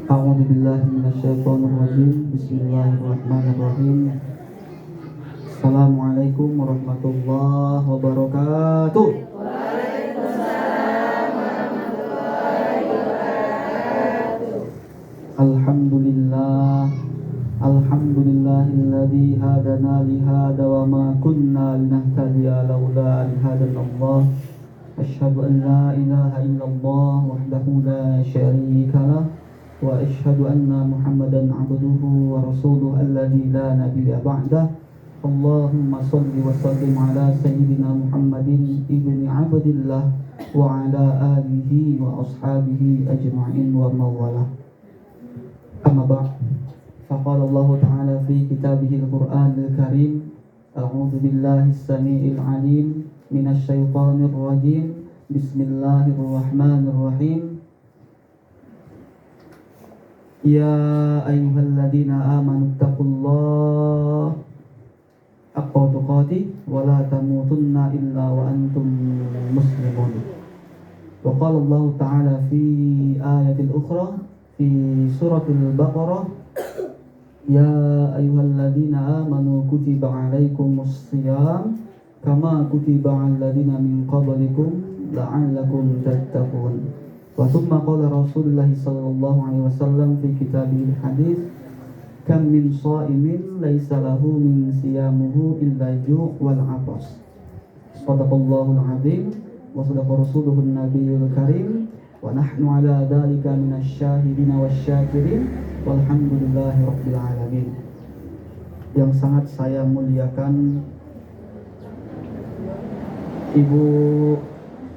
A'udzu billahi minasyaitonir rajim. Bismillahirrahmanirrahim. Assalamualaikum warahmatullahi wabarakatuh. Alhamdulillah. Alhamdulillahilladzi hadana li hada wa ma kunna linahtadiya laula an hadanallah. Asyhadu an la ilaha illallah wahdahu la syarika lah wa asyhadu anna Muhammadan abduhu wa rasuluhu alladzi la nabiyya ba'dah. Allahumma shalli wa sallim ala sayyidina Muhammadin ibni Abdillah wa ala alihi wa ashabihi ajma'in wa mawalah. Amma ba'd. Faqala Allah ta'ala fi kitabihil Qur'anil Karim. A'udzu billahi as-sami'il 'alim minasy syaithanir rajim. Bismillahirrahmanirrahim. Ya ayyuhalladzina amanu taqullaha haqqa tuqatih wa la tamutunna illa wa antum muslimun. Wa qala Allah ta'ala fi ayatil ukhra fi suratul Baqarah, ya ayyuhalladzina amanu kutiba 'alaikumus shiyam kama kutiba 'alal ladzina min qablikum la'allakum tattaqun. Wa thumma qala Rasulullah sallallahu alaihi wasallam fi kitabihil hadits, kam min sha'imin laisa lahu min siyamuhu illa ju' wal 'atas. Shadaqallahul 'azim wa shadaqa rasuluhun nabiyul karim wa nahnu ala dzalika minasy syahidin wasyakirin walhamdulillahi rabbil alamin. Yang sangat saya muliakan Ibu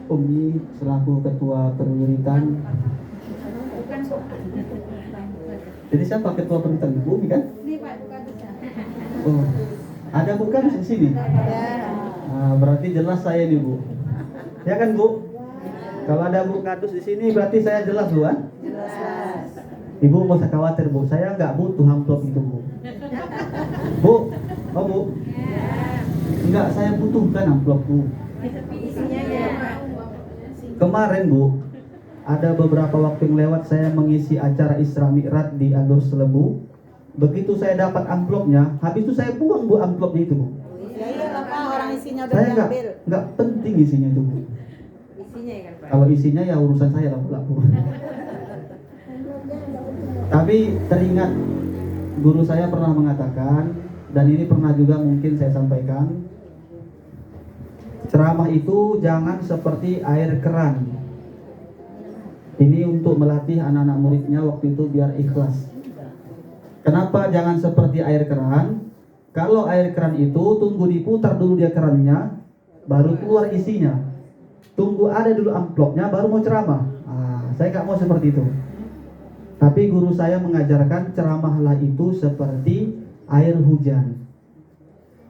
Umi selaku ketua perwiritan. Jadi siapa ketua perwiritan? Ibu Umi kan? Ini Pak, bukan bisa. Oh, ada bukan di sini? Nah, berarti jelas saya nih Bu. Ya kan Bu? Kalau ada Bu Kadus di sini berarti saya jelas Bu kan? Jelas. Ibu nggak usah khawatir Bu, saya nggak butuh amplop itu Bu. Bu, oh Bu? Enggak, saya butuhkan amplop Bu. Isinya ya Pak. Kemarin Bu, ada beberapa waktu yang lewat saya mengisi acara Isra Mi'raj di Alur Selebu. Begitu saya dapat amplopnya, habis itu saya buang Bu amplopnya itu Bu. Iya Pak, orang isinya udah Saya diambil. nggak penting isinya itu Bu. Isinya ya kan Pak. Kalau isinya ya urusan saya lah Bu. Tapi teringat guru saya pernah mengatakan, dan ini pernah juga mungkin saya sampaikan, ceramah itu jangan seperti air keran. Ini untuk melatih anak-anak muridnya waktu itu biar ikhlas. Kenapa jangan seperti air keran? Kalau air keran itu tunggu diputar dulu dia kerannya, baru keluar isinya. Tunggu ada dulu amplopnya, baru mau ceramah. Saya nggak mau seperti itu. Tapi guru saya mengajarkan ceramahlah itu seperti air hujan.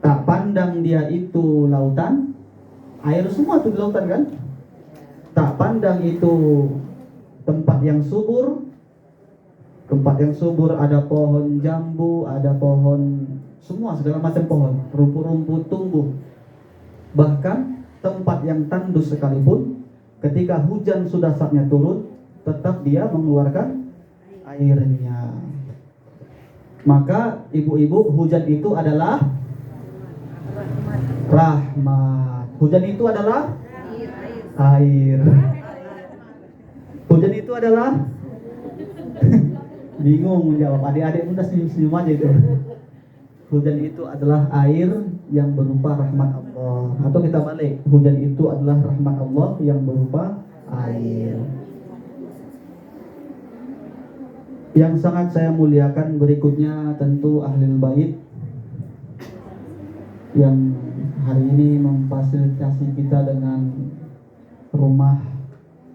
Tak pandang dia itu lautan, air semua tuh di lautan kan? Tak pandang itu tempat yang subur. Tempat yang subur ada pohon jambu, ada pohon semua segala macam pohon, rumput-rumput tumbuh. Bahkan tempat yang tandus sekalipun, ketika hujan sudah saatnya turun, tetap dia mengeluarkan airnya. Maka ibu-ibu, hujan itu adalah rahmat. Hujan itu adalah air. Hujan itu adalah bingung menjawab. Adik-adik muda senyum-senyum aja itu. Hujan itu adalah air yang berupa rahmat Allah. Atau kita balik, hujan itu adalah rahmat Allah yang berupa air. Yang sangat saya muliakan berikutnya tentu Ahlul Bait yang hari ini memfasilitasi kita dengan rumah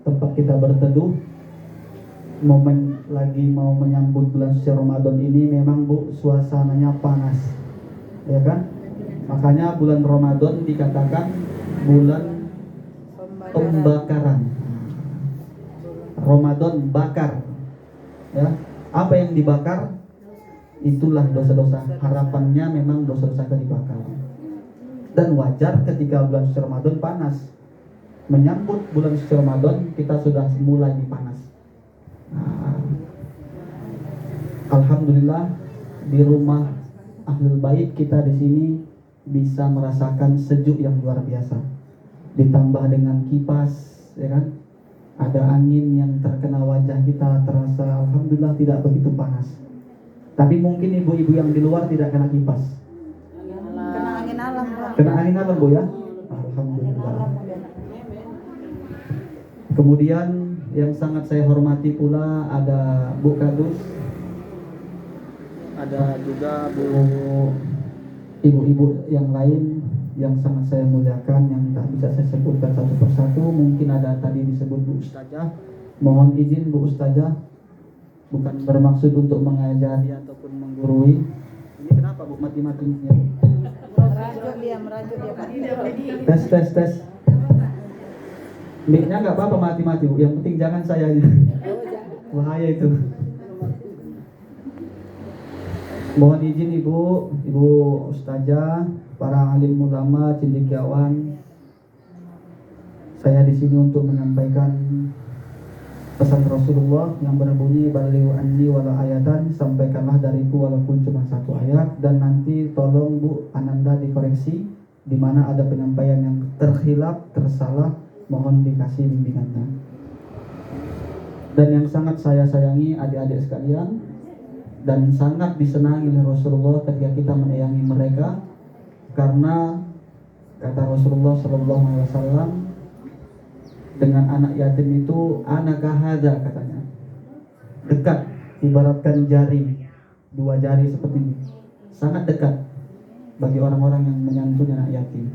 tempat kita berteduh. Momen lagi mau menyambut bulan suci Ramadan ini memang Bu suasananya panas, ya kan? Makanya bulan Ramadan dikatakan bulan pembakaran. Ramadan bakar, ya. Apa yang dibakar? Itulah dosa-dosa. Harapannya memang dosa-dosa itu dibakar. Dan wajar ketika bulan suci Ramadan panas. Menyambut bulan suci Ramadan kita sudah mulai dipanas. Alhamdulillah di rumah Ahlul Bait kita di sini bisa merasakan sejuk yang luar biasa. Ditambah dengan kipas, ya kan? Ada angin yang terkena wajah kita, terasa alhamdulillah tidak begitu panas. Tapi mungkin ibu-ibu yang di luar tidak kena kipas. Kena angin alam, Pak. Kena angin alam, Bu, ya? Alhamdulillah. Kemudian yang sangat saya hormati pula ada Bu Kadus, ada juga Bu ibu-ibu yang lain yang sangat saya muliakan, yang tak bisa saya sebutkan satu persatu. Mungkin ada tadi disebut Bu Ustazah. Mohon izin Bu Ustazah, bukan bermaksud untuk mengajari ataupun menggurui. Ini kenapa Bu mati-matinya? Merajuk dia Pak. Tes. Mic-nya nggak apa-apa mati-mati Bu, yang penting jangan saya aja. Bahaya itu. Mohon izin Ibu Ustazah, para alim ulama, cendekiawan. Saya di sini untuk menyampaikan pesan Rasulullah yang berbunyi balighu anni wala ayatan, sampaikanlah dariku walaupun cuma satu ayat. Dan nanti tolong Bu Ananda dikoreksi di mana ada penyampaian yang terkhilaf, tersalah, mohon dikasih bimbingannya. Dan yang sangat saya sayangi adik-adik sekalian, dan sangat disenangi oleh Rasulullah ketika kita menyayangi mereka, karena kata Rasulullah SAW, dengan anak yatim itu anak kahada, katanya, dekat, ibaratkan jari, dua jari seperti ini, sangat dekat bagi orang-orang yang menyantuni anak yatim.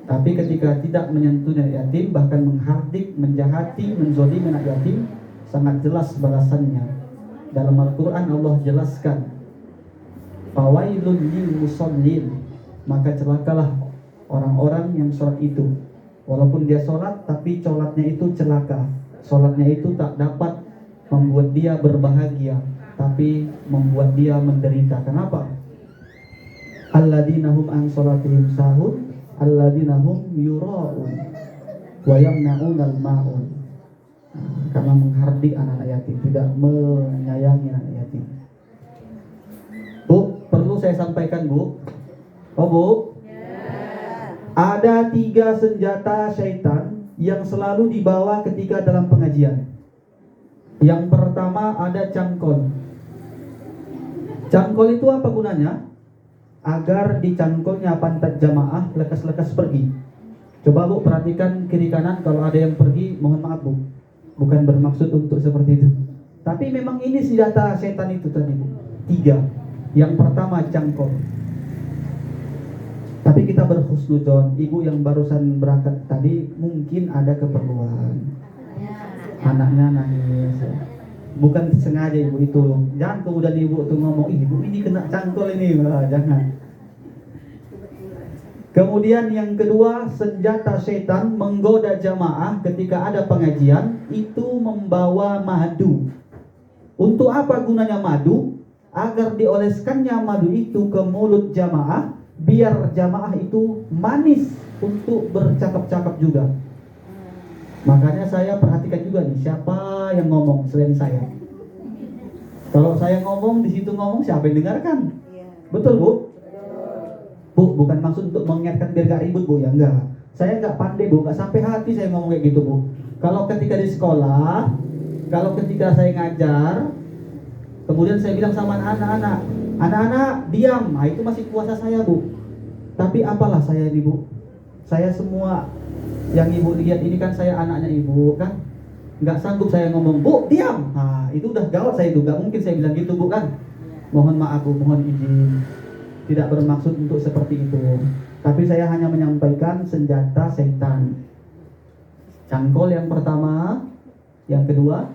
Tapi ketika tidak menyantuni anak yatim, bahkan menghardik, menjahati, menzolimi anak yatim, sangat jelas balasannya. Dalam Al-Quran Allah jelaskan, fawailun lil musallin, maka celakalah orang-orang yang sholat itu. Walaupun dia sholat, tapi sholatnya itu celaka. Sholatnya itu tak dapat membuat dia berbahagia, tapi membuat dia menderita. Kenapa? Alladzina hum an sholatihim sahun, alladzina hum yura'un wa yamna'unal ma'un. Karena menghardik anak-anak yatim, tidak menyayangi anak yatim. Bu, perlu saya sampaikan Bu. Oh Bu, ada 3 senjata syaitan yang selalu dibawa ketika dalam pengajian. Yang pertama ada cangkol. Cangkol itu apa gunanya? Agar dicangkolnya pantat jamaah lekas-lekas pergi. Coba Bu perhatikan kiri kanan, kalau ada yang pergi mohon maaf Bu, bukan bermaksud untuk seperti itu. Tapi memang ini senjata setan itu tadi Bu. 3. Yang pertama cangkol. Tapi kita berhusnuzon, ibu yang barusan berangkat tadi mungkin ada keperluan, anaknya nangis, bukan sengaja ibu itu. Jangan kemudian ibu tuh ngomong, ibu ini kena cangkol ini, jangan. Kemudian yang kedua, senjata setan menggoda jamaah ketika ada pengajian itu membawa madu. Untuk apa gunanya madu? Agar dioleskannya madu itu ke mulut jamaah, biar jamaah itu manis untuk bercakap-cakap juga. Makanya saya perhatikan juga nih, siapa yang ngomong selain saya. Kalau saya ngomong, di situ ngomong, siapa yang dengarkan? Betul Bu? Bu, bukan maksud untuk mengingatkan biar gak ribut Bu, ya enggak. Saya gak pandai Bu, gak sampai hati saya ngomong kayak gitu Bu. Kalau ketika di sekolah, kalau ketika saya ngajar, kemudian saya bilang sama anak-anak, anak-anak diam, nah itu masih kuasa saya Bu. Tapi apalah saya ini Bu, saya semua yang ibu lihat ini kan saya anaknya ibu kan, nggak sanggup saya ngomong Bu diam, nah itu udah gawat saya itu, nggak mungkin saya bilang gitu Bu kan. Mohon maaf Bu, mohon izin, tidak bermaksud untuk seperti itu. Tapi saya hanya menyampaikan senjata setan. Cangkol yang pertama, yang kedua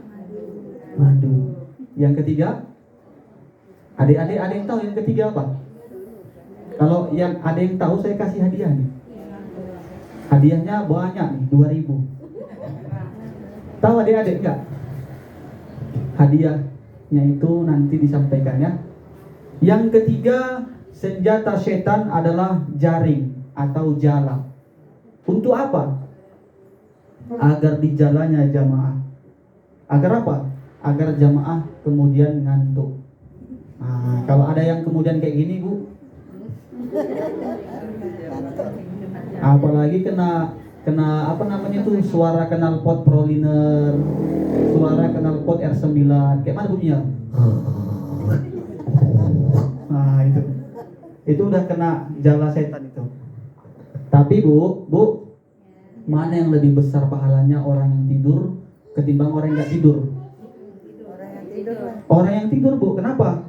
madu, yang ketiga, adik-adik ada yang tahu yang ketiga apa? Kalau yang ada yang tahu saya kasih hadiah nih. Hadiahnya banyak nih, 2.000. Tahu adik-adik enggak? Hadiahnya itu nanti disampaikan ya. Yang ketiga, senjata setan adalah jaring atau jala. Untuk apa? Agar dijalanya jamaah. Agar apa? Agar jamaah kemudian ngantuk. Nah, kalau ada yang kemudian kayak gini Bu, apalagi kena apa namanya tuh, suara knalpot Proliner, suara knalpot R9, kayak mana bunyinya? Nah itu udah kena jala setan itu. Tapi Bu, mana yang lebih besar pahalanya, orang yang tidur ketimbang orang yang nggak tidur? Orang yang tidur lah. Orang yang tidur Bu, kenapa?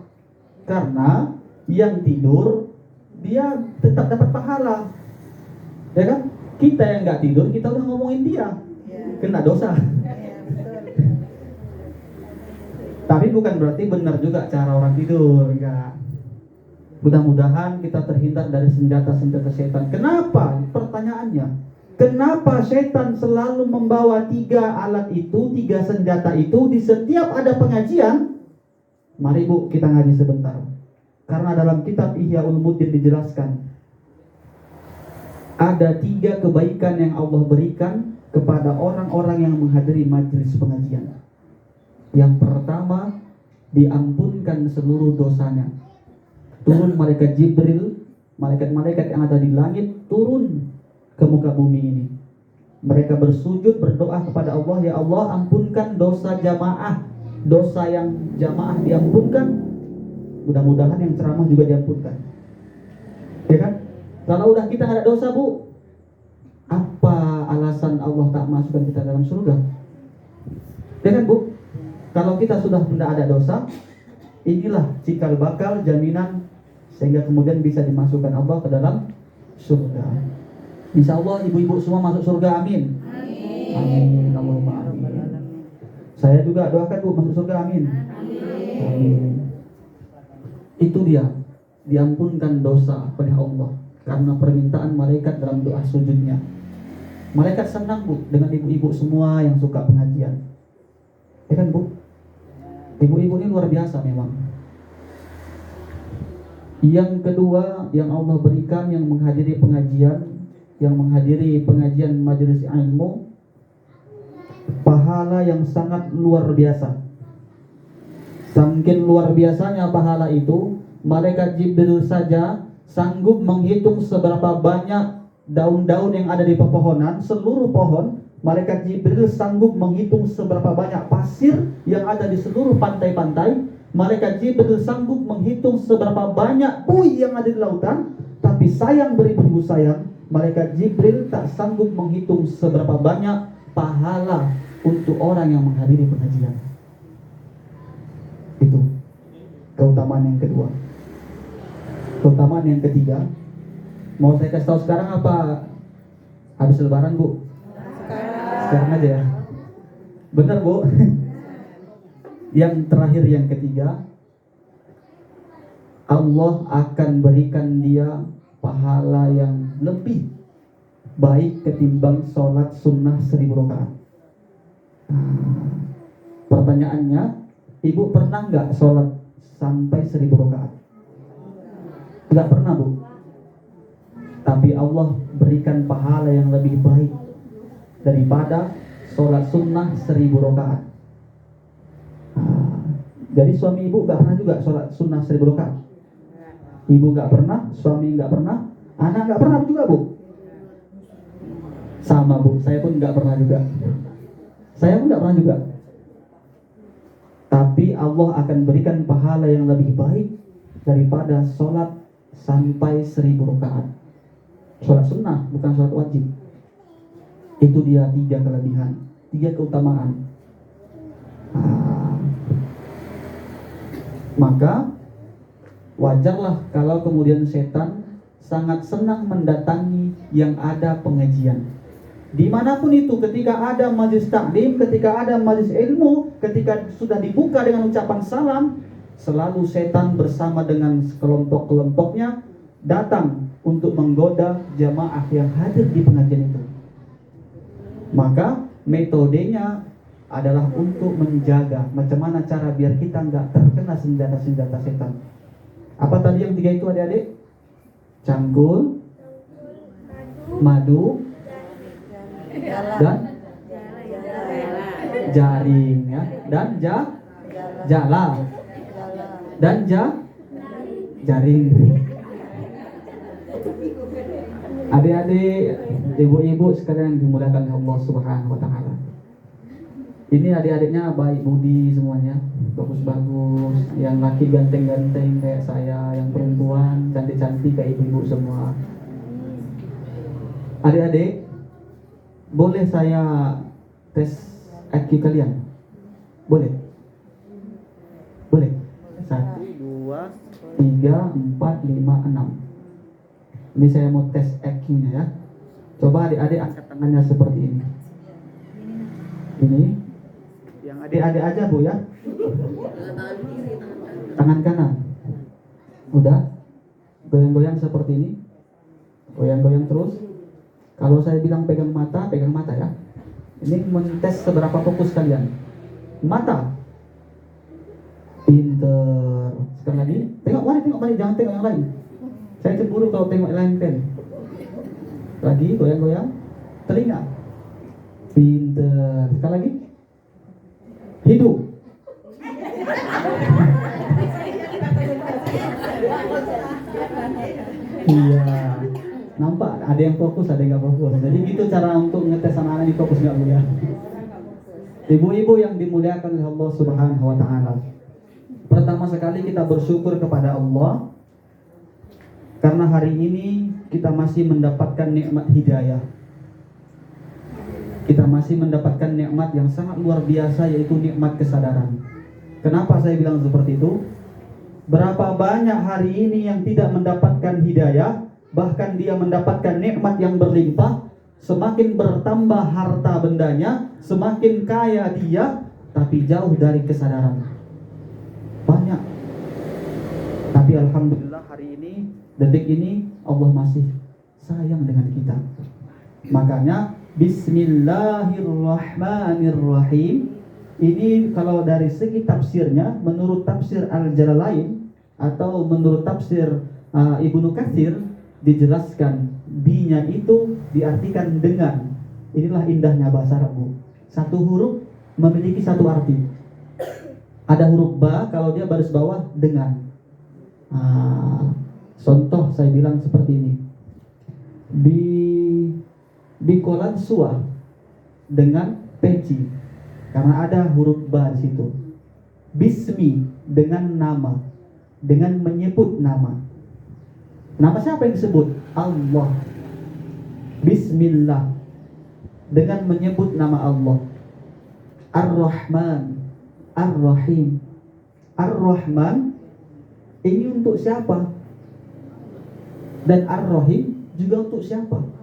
Karena yang tidur dia tetap dapat pahala, ya kan? Kita yang nggak tidur, kita udah ngomongin dia, Iya. kena dosa. Iya, betul. Tapi bukan berarti benar juga cara orang tidur, enggak. Mudah-mudahan kita terhindar dari senjata-senjata setan. Kenapa? Pertanyaannya, kenapa setan selalu membawa 3 alat itu, 3 senjata itu di setiap ada pengajian? Mari Bu, kita ngaji sebentar. Karena dalam kitab Ihya Ulumuddin dijelaskan, ada 3 kebaikan yang Allah berikan kepada orang-orang yang menghadiri majelis pengajian. Yang pertama, diampunkan seluruh dosanya. Turun malaikat Jibril, malaikat-malaikat yang ada di langit turun ke muka bumi ini. Mereka bersujud berdoa kepada Allah, ya Allah ampunkan dosa jamaah, dosa yang jamaah diampunkan. Mudah-mudahan yang ceramah juga diampunkan. Ya kan? Kalau udah kita ada dosa Bu, apa alasan Allah tak masukkan kita dalam surga? Ya kan Bu? Kalau kita sudah tidak ada dosa, inilah cikal bakal jaminan sehingga kemudian bisa dimasukkan Allah ke dalam surga. Insya Allah ibu-ibu semua masuk surga, amin. Amin. Allahumma amin. Saya juga doakan Bu masuk surga, amin. Amin. Itu dia, diampunkan dosa oleh Allah karena permintaan malaikat dalam doa sujudnya. Malaikat senang Bu dengan ibu-ibu semua yang suka pengajian. Ya kan Bu? Ibu-ibu ini luar biasa memang. Yang kedua yang Allah berikan yang menghadiri pengajian, yang menghadiri pengajian majelis ilmu, pahala yang sangat luar biasa. Saking luar biasanya pahala itu, malaikat Jibril saja sanggup menghitung seberapa banyak daun-daun yang ada di pepohonan, seluruh pohon. Malaikat Jibril sanggup menghitung seberapa banyak pasir yang ada di seluruh pantai-pantai. Malaikat Jibril sanggup menghitung seberapa banyak buih yang ada di lautan. Tapi sayang beribu-ribu sayang, malaikat Jibril tak sanggup menghitung seberapa banyak pahala untuk orang yang menghadiri pengajian. Itu keutamaan yang kedua. Keutamaan yang ketiga, mau saya kasih tahu sekarang apa habis lebaran Bu? Sekarang aja ya. Benar Bu. Yang terakhir yang ketiga, Allah akan berikan dia pahala yang lebih baik ketimbang sholat sunnah 1000 rakaat. Pertanyaannya, ibu pernah nggak sholat sampai 1000 rakaat? Nggak pernah Bu. Tapi Allah berikan pahala yang lebih baik daripada sholat sunnah 1000 rakaat. Jadi suami ibu nggak pernah juga sholat sunnah 1000 rakaat. Ibu nggak pernah, suami nggak pernah, anak nggak pernah juga Bu. Sama Bu, saya pun nggak pernah juga. Saya pun nggak pernah juga. Tapi Allah akan berikan pahala yang lebih baik daripada sholat sampai 1000 rakaat. Sholat sunnah bukan sholat wajib. Itu dia 3 kelebihan, 3 keutamaan. Maka wajarlah kalau kemudian setan sangat senang mendatangi yang ada pengajian. Dimanapun itu, ketika ada majelis taklim, ketika ada majelis ilmu, ketika sudah dibuka dengan ucapan salam, selalu setan bersama dengan kelompok-kelompoknya datang untuk menggoda jamaah yang hadir di pengajian itu. Maka metodenya adalah untuk menjaga macam mana cara biar kita nggak terkena senjata-senjata setan. Apa tadi yang 3 itu adik-adik? Cangkul, madu, dan jaring ya, dan jala. dan jaring. Adik-adik, ibu-ibu sekalian yang dimuliakan oleh Allah Subhanahu wa taala. Ini adik-adiknya baik budi semuanya, bagus-bagus. Yang laki ganteng-ganteng kayak saya, yang perempuan cantik-cantik kayak ibu-ibu semua. Adik-adik, boleh saya tes IQ kalian? Boleh? Boleh? 1, 2, 3, 4, 5, 6. Ini saya mau tes IQ-nya ya. Coba adik-adik angkat tangannya seperti ini. Ini yang adik-adik aja Bu ya. Tangan kanan. Udah? Goyang-goyang seperti ini. Goyang-goyang terus. Kalau saya bilang pegang mata ya. Ini mentes seberapa fokus kalian. Mata. Pinter. Sekali lagi. Tengok balik, jangan tengok yang lain. Saya cemburu kalau tengok yang lain kan. Lagi goyang-goyang. Telinga. Pinter. Sekali lagi. Hidung. Iya. Nampak ada yang fokus, ada yang nggak fokus. Jadi gitu cara untuk ngetes anak-anak ini fokus nggak Bu ya. Ibu-ibu yang dimuliakan oleh Allah Subhanahu wa taala. Pertama sekali kita bersyukur kepada Allah karena hari ini kita masih mendapatkan nikmat hidayah. Kita masih mendapatkan nikmat yang sangat luar biasa, yaitu nikmat kesadaran. Kenapa saya bilang seperti itu? Berapa banyak hari ini yang tidak mendapatkan hidayah, bahkan dia mendapatkan nikmat yang berlimpah, semakin bertambah harta bendanya, semakin kaya dia, tapi jauh dari kesadaran. Banyak. Tapi alhamdulillah hari ini, detik ini, Allah masih sayang dengan kita. Makanya Bismillahirrahmanirrahim. Ini kalau dari segi tafsirnya, menurut tafsir Al-Jalalain atau menurut tafsir Ibnu Katsir, dijelaskan bi-nya itu diartikan dengan. Inilah indahnya bahasa Arab, Bu. Satu huruf memiliki satu arti. Ada huruf ba, kalau dia baris bawah dengan. Contoh saya bilang seperti ini. Bikolan suah dengan peci, karena ada huruf ba di situ. Bismi dengan nama, dengan menyebut nama. Nama siapa yang disebut? Allah. Bismillah dengan menyebut nama Allah. Ar-Rahman, Ar-Rahim. Ar-Rahman ini untuk siapa? Dan Ar-Rahim juga untuk siapa?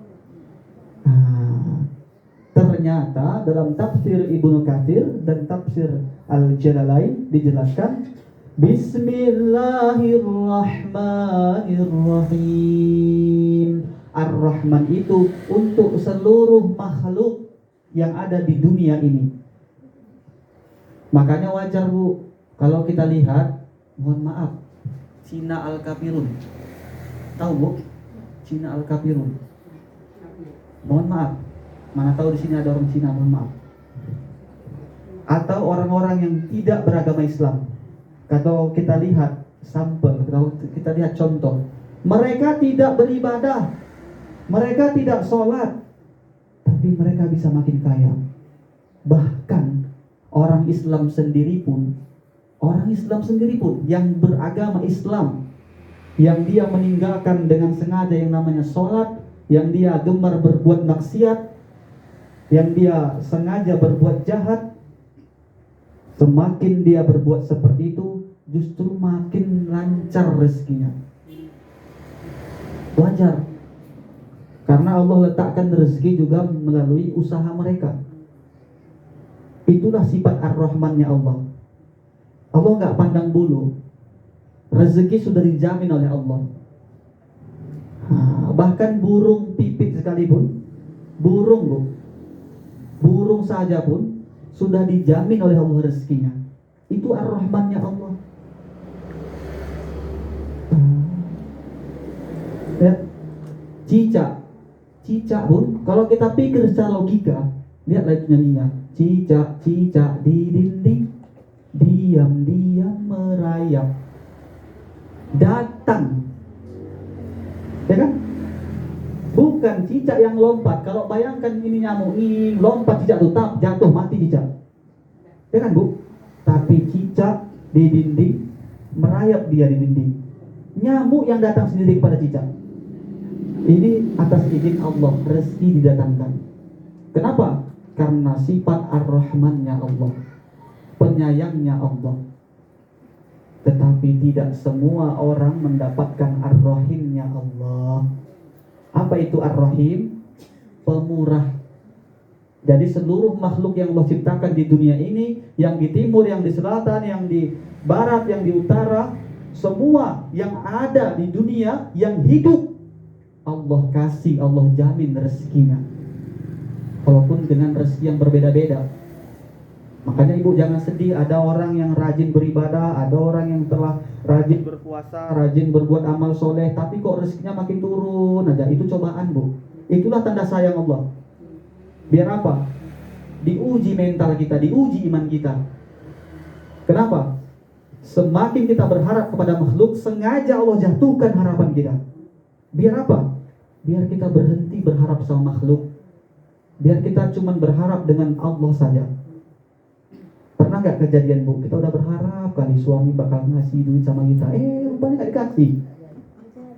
Ternyata dalam tafsir Ibnu Katsir dan tafsir Al-Jalalain dijelaskan Bismillahirrahmanirrahim. Ar-Rahman itu untuk seluruh makhluk yang ada di dunia ini. Makanya wajar Bu, kalau kita lihat, mohon maaf, Cina Al-Kafirun. Tahu Bu? Cina Al-Kafirun. Mohon maaf, mana tahu di sini ada orang Cina, mohon maaf. Atau orang-orang yang tidak beragama Islam. Kalau kita lihat sampel, kalau kita lihat contoh, mereka tidak beribadah, mereka tidak sholat, tapi mereka bisa makin kaya. Bahkan orang Islam sendiri pun yang beragama Islam, yang dia meninggalkan dengan sengaja yang namanya sholat, yang dia gemar berbuat maksiat, yang dia sengaja berbuat jahat, semakin dia berbuat seperti itu, justru makin lancar rezekinya. Wajar. Karena Allah letakkan rezeki juga melalui usaha mereka. Itulah sifat Ar-Rahman-nya Allah. Allah nggak pandang bulu. Rezeki sudah dijamin oleh Allah. Bahkan burung pipit sekalipun, burung saja pun sudah dijamin oleh Allah rezekinya. Itu Ar-Rahman-nya Allah. Ya. Cicak pun, kalau kita pikir secara logika, lihat lagi nyanyinya. Cicak di dinding, diam-diam merayap. datang. Ya kan? Bukan cicak yang lompat. Kalau bayangkan ini nyamuk ini lompat, cicak tuh jatuh mati cicak. Ya kan Bu? Tapi cicak di dinding, merayap dia di dinding. Nyamuk yang datang sendiri kepada cicak. Ini atas izin Allah, rezeki didatangkan. Kenapa? Karena sifat Ar-Rahman-nya Allah, penyayangnya Allah. Tetapi tidak semua orang mendapatkan Ar-Rahim-nya Allah. Apa itu Ar-Rahim? Pemurah. Jadi seluruh makhluk yang Allah ciptakan di dunia ini, yang di timur, yang di selatan, yang di barat, yang di utara, semua yang ada di dunia yang hidup, Allah kasih, Allah jamin rezekinya. Walaupun dengan rezeki yang berbeda-beda. Makanya ibu jangan sedih, ada orang yang rajin beribadah, ada orang yang telah rajin berpuasa, rajin berbuat amal soleh, tapi kok rezekinya makin turun aja. Itu cobaan Bu. Itulah tanda sayang Allah. Biar apa? Diuji mental kita, diuji iman kita. Kenapa? Semakin kita berharap kepada makhluk, sengaja Allah jatuhkan harapan kita. Biar apa? Biar kita berhenti berharap sama makhluk. Biar kita cuma berharap dengan Allah saja. Pernah gak kejadian Bu, kita udah berharap kali suami bakal ngasih duit sama kita, rupanya gak dikasih.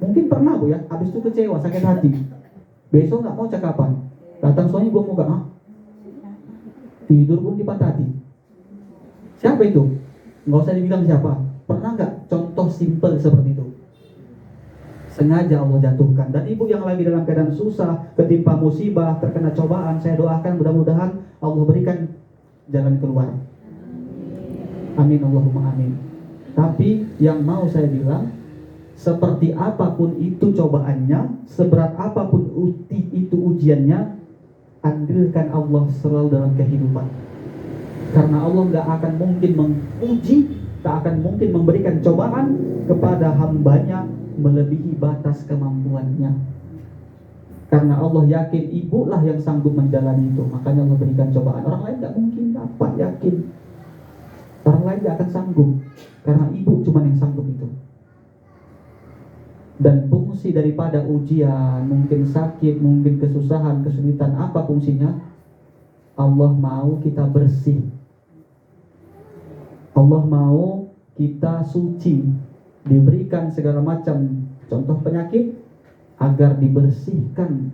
Mungkin pernah Bu ya, habis itu kecewa, sakit hati. Besok gak mau cakapan, datang suami buang muka, tidur pun dipatati. Siapa itu? Gak usah dibilang siapa. Pernah gak contoh simple seperti itu? Sengaja Allah jatuhkan. Dan ibu yang lagi dalam keadaan susah, ketimpa musibah, terkena cobaan, saya doakan mudah-mudahan Allah berikan jalan keluar. Amin Allahumma amin. Tapi yang mau saya bilang, seperti apapun itu cobaannya, seberat apapun itu ujiannya, andilkan Allah selalu dalam kehidupan. Karena Allah gak akan mungkin menguji, tak akan mungkin memberikan cobaan kepada hambanya melebihi batas kemampuannya. Karena Allah yakin ibu lah yang sanggup menjalani itu, makanya Allah berikan cobaan. Orang lain gak mungkin dapat, yakin. Orang lain gak akan sanggup, karena ibu cuma yang sanggup itu. Dan fungsi daripada ujian, mungkin sakit, mungkin kesusahan, kesulitan, apa fungsinya? Allah mau kita bersih. Allah mau kita suci, diberikan segala macam contoh penyakit agar dibersihkan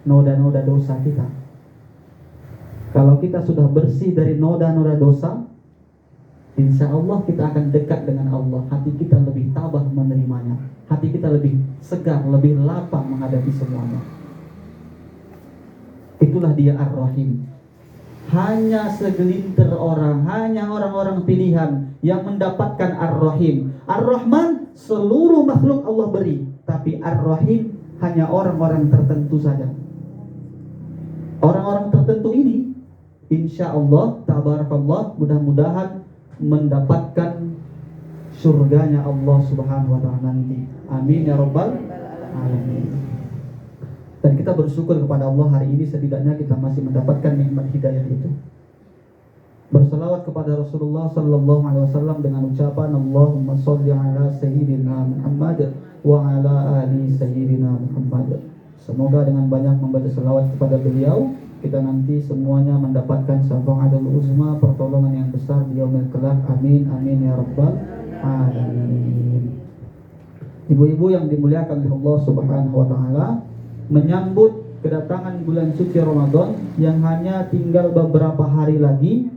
noda-noda dosa kita. Kalau kita sudah bersih dari noda-noda dosa, insya Allah kita akan dekat dengan Allah. Hati kita lebih tabah menerimanya, hati kita lebih segar, lebih lapang menghadapi semuanya. Itulah dia Ar-Rahim. Hanya segelintir orang, hanya orang-orang pilihan yang mendapatkan Ar-Rahim. Ar-Rahman seluruh makhluk Allah beri, tapi Ar-Rahim hanya orang-orang tertentu saja. Orang-orang tertentu ini insya Allah, tabarakallah, mudah-mudahan mendapatkan surganya Allah subhanahu wa ta'ala nanti. Amin ya rabbal alamin. Dan kita bersyukur kepada Allah hari ini, setidaknya kita masih mendapatkan nikmat hidayah itu. Berselawat kepada Rasulullah sallallahu alaihi wasallam dengan ucapan Allahumma sholli ala sayyidina Muhammad wa ala ali sayyidina Muhammad. Semoga dengan banyak membaca selawat kepada beliau, kita nanti semuanya mendapatkan syafa'atul uzma, pertolongan yang besar di yaumil kelak. Amin amin ya rabbal alamin. Ibu-ibu yang dimuliakan oleh Allah subhanahu wa ta'ala, menyambut kedatangan bulan suci Ramadan yang hanya tinggal beberapa hari lagi.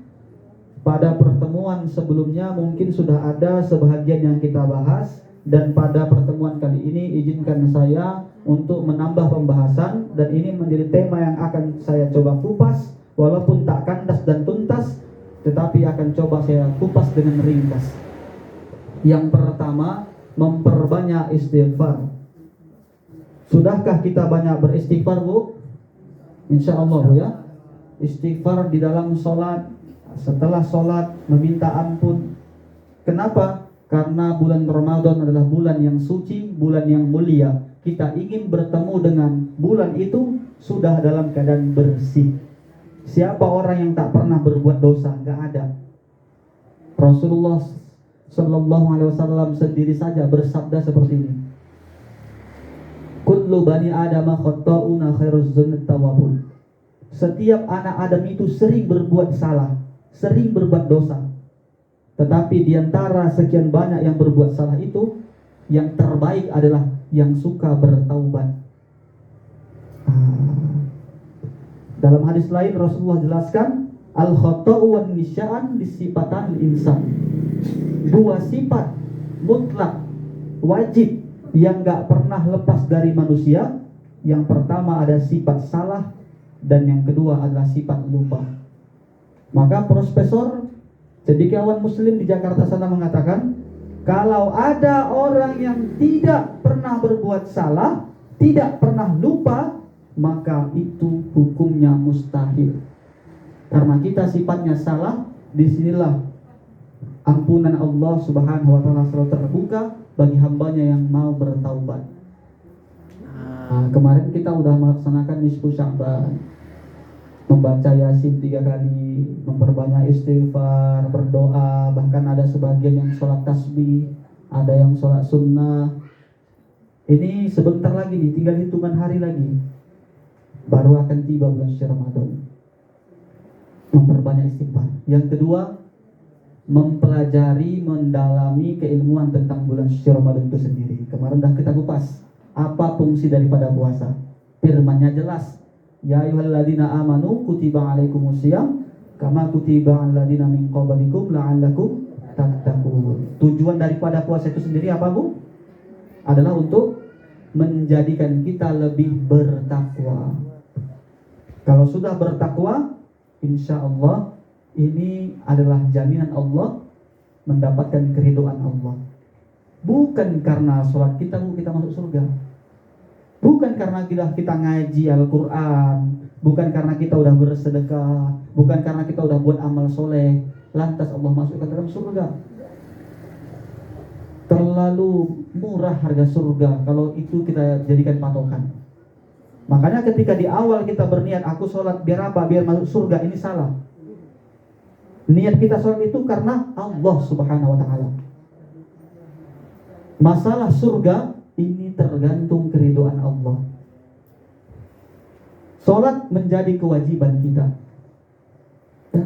Pada pertemuan sebelumnya mungkin sudah ada sebahagian yang kita bahas, dan pada pertemuan kali ini izinkan saya untuk menambah pembahasan, dan ini menjadi tema yang akan saya coba kupas, walaupun tak kandas dan tuntas, tetapi akan coba saya kupas dengan ringkas. Yang pertama, memperbanyak istighfar. Sudahkah kita banyak beristighfar Bu? Insya Allah Bu ya. Istighfar di dalam sholat, setelah sholat meminta ampun. Kenapa? Karena bulan Ramadan adalah bulan yang suci, bulan yang mulia. Kita ingin bertemu dengan bulan itu sudah dalam keadaan bersih. Siapa orang yang tak pernah berbuat dosa? Gak ada. Rasulullah Sallallahu alaihi wasallam sendiri saja bersabda seperti ini. Kullu bani Adam khata'una khairuz dzunni tawwabun. Setiap anak Adam itu sering berbuat salah, sering berbuat dosa. Tetapi di antara sekian banyak yang berbuat salah itu, yang terbaik adalah yang suka bertaubat. Dalam hadis lain Rasulullah jelaskan, al-khata'u wan nisya'an disifatan insan. Dua sifat mutlak wajib yang gak pernah lepas dari manusia. Yang pertama ada sifat salah, dan yang kedua adalah sifat lupa. Maka Profesor cendekiawan muslim di Jakarta sana mengatakan, kalau ada orang yang tidak pernah berbuat salah, tidak pernah lupa, maka itu hukumnya mustahil. Karena kita sifatnya salah, disinilah ampunan Allah Subhanahu wa ta'ala selalu terbuka bagi hambanya yang mau bertaubat. Kemarin kita udah melaksanakan nisfu Sya'ban, membaca Yasin 3 kali, memperbanyak istighfar, berdoa, bahkan ada sebagian yang sholat tasbih, ada yang sholat sunnah. Ini sebentar lagi nih, tinggal hitungan hari lagi, baru akan tiba bulan suci Ramadan. Memperbanyak istighfar. Yang kedua, mempelajari, mendalami keilmuan tentang bulan suci Ramadan itu sendiri. Kemarin dah kita kupas apa fungsi daripada puasa. Firman-Nya jelas, ya ayyuhalladzina amanu kutiba alaikumusiyam kama kutiba alal ladzina min qablikum la'allakum tattaqun. Tujuan daripada puasa itu sendiri apa, Bu? Adalah untuk menjadikan kita lebih bertakwa. Kalau sudah bertakwa, insya Allah ini adalah jaminan Allah mendapatkan keridhaan Allah. Bukan karena sholat kita masuk surga, bukan karena kita ngaji Al-Quran, bukan karena kita udah bersedekah, bukan karena kita udah buat amal soleh, lantas Allah masukkan dalam surga. Terlalu murah harga surga kalau itu kita jadikan patokan. Makanya ketika di awal kita berniat, aku sholat biar apa? Biar masuk surga, ini salah. Niat kita sholat itu karena Allah Subhanahu wa ta'ala. Masalah surga ini tergantung keridhaan Allah. Sholat menjadi kewajiban kita, ya.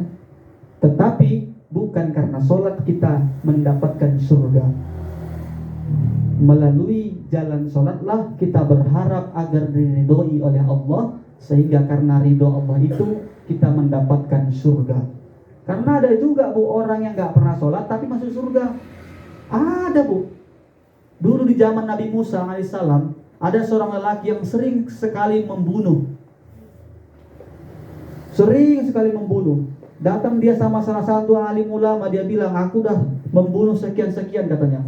Tetapi bukan karena sholat kita mendapatkan surga. Melalui jalan sholatlah kita berharap agar diridhoi oleh Allah, sehingga karena ridho Allah itu kita mendapatkan surga. Karena ada juga, Bu, orang yang gak pernah sholat tapi masuk surga. Ada, Bu. Dulu di zaman Nabi Musa alaihissalam, ada seorang lelaki yang sering sekali membunuh. Sering sekali membunuh. Datang dia sama salah satu alim ulama, dia bilang, aku dah membunuh sekian-sekian katanya.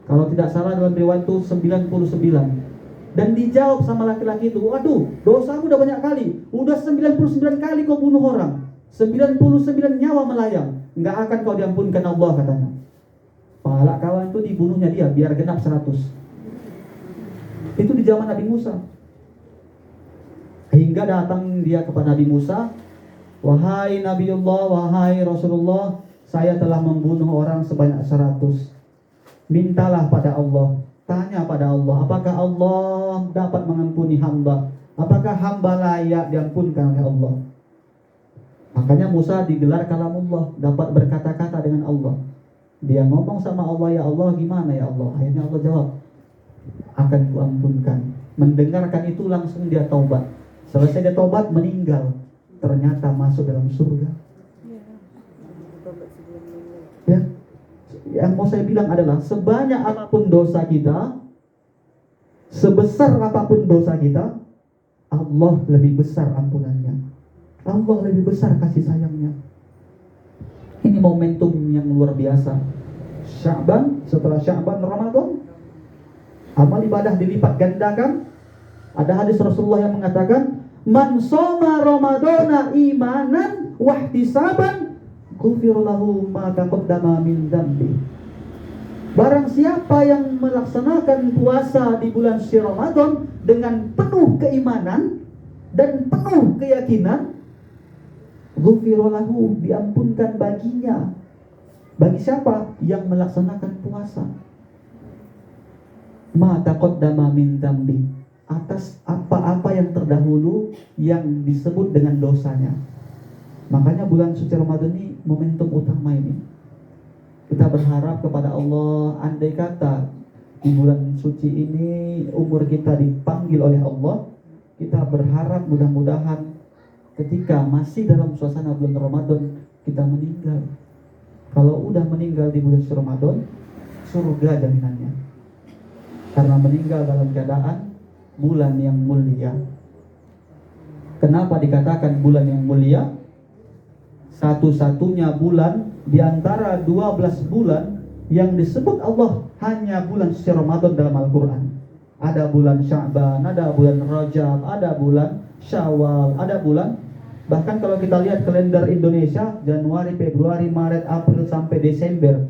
Kalau tidak salah dalam riwayat itu 99. Dan dijawab sama laki-laki itu, waduh, dosamu udah banyak kali. Udah 99 kali kau bunuh orang, 99 nyawa melayang, nggak akan kau diampunkan Allah katanya. Pahala kawan itu dibunuhnya dia biar genap 100. Itu di zaman Nabi Musa. Hingga datang dia kepada Nabi Musa, wahai Nabiullah, wahai Rasulullah, saya telah membunuh orang sebanyak 100. Mintalah pada Allah, tanya pada Allah, apakah Allah dapat mengampuni hamba? Apakah hamba layak diampunkan oleh Allah? Makanya Musa digelar kalamullah, dapat berkata-kata dengan Allah. Dia ngomong sama Allah, ya Allah, gimana ya Allah? Akhirnya Allah jawab, akan kuampunkan. Mendengarkan itu langsung dia taubat. Selesai dia taubat, meninggal, ternyata masuk dalam surga. Ya, yang mau saya bilang adalah, sebanyak apapun dosa kita, sebesar apapun dosa kita, Allah lebih besar ampunannya, Allah lebih besar kasih sayangnya. Ini momentum yang luar biasa. Sya'ban, setelah Sya'ban Ramadan, amal ibadah dilipat gandakan. Ada hadis Rasulullah yang mengatakan, man shoma Ramadana imanan wahtisaban ghufira lahu ma taqaddama min dzambi. Barang siapa yang melaksanakan puasa di bulan suci Ramadan dengan penuh keimanan dan penuh keyakinan, ghufira lahu, diampunkan baginya Bagi siapa yang melaksanakan puasa? Ma taqaddama min dzambi, atas apa-apa yang terdahulu yang disebut dengan dosanya. Makanya bulan suci Ramadan ini momentum utama ini. Kita berharap kepada Allah, andai kata di bulan suci ini umur kita dipanggil oleh Allah, kita berharap mudah-mudahan ketika masih dalam suasana bulan Ramadan kita meninggal. Kalau udah meninggal di bulan suci Ramadan, surga jaminannya. Karena meninggal dalam keadaan bulan yang mulia. Kenapa dikatakan bulan yang mulia? Satu-satunya bulan di antara 12 bulan yang disebut Allah hanya bulan suci Ramadan dalam Al-Quran. Ada bulan Sya'ban, ada bulan Rajab, ada bulan Syawal, ada bulan, bahkan kalau kita lihat kalender Indonesia, Januari, Februari, Maret, April sampai Desember,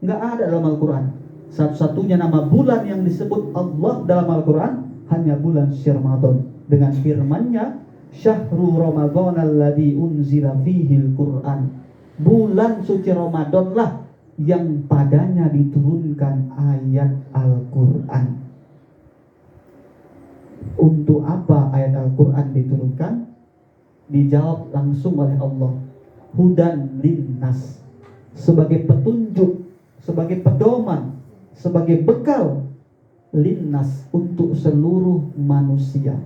nggak ada dalam Al-Quran. Satu-satunya nama bulan yang disebut Allah dalam Al-Quran hanya bulan suci Ramadan, dengan firman-Nya, Syahrul Ramadan alladzi unzila fihil Qur'an. Bulan suci Ramadan lah yang padanya diturunkan ayat Al-Qur'an. Untuk apa ayat Al-Qur'an diturunkan? Dijawab langsung oleh Allah. Hudan linnas, sebagai petunjuk, sebagai pedoman, sebagai bekal linnas, untuk seluruh manusia.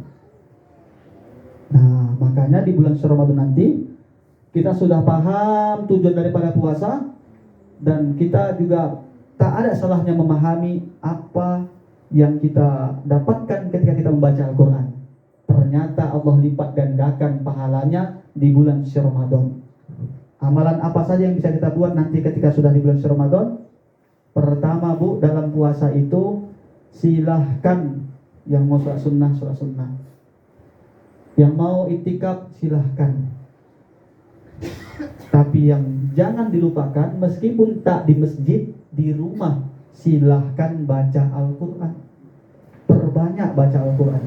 Nah, makanya di bulan Ramadan nanti kita sudah paham tujuan daripada puasa, dan kita juga tak ada salahnya memahami apa yang kita dapatkan ketika kita membaca Al-Quran. Ternyata Allah lipat gandakan pahalanya di bulan Ramadan. Amalan apa saja yang bisa kita buat nanti ketika sudah di bulan Ramadan? Pertama, Bu, dalam puasa itu silahkan yang mau sholat sunnah. Yang mau itikaf silahkan. Tapi yang jangan dilupakan, meskipun tak di masjid, di rumah silahkan baca Al-Quran. Perbanyak baca Al-Quran.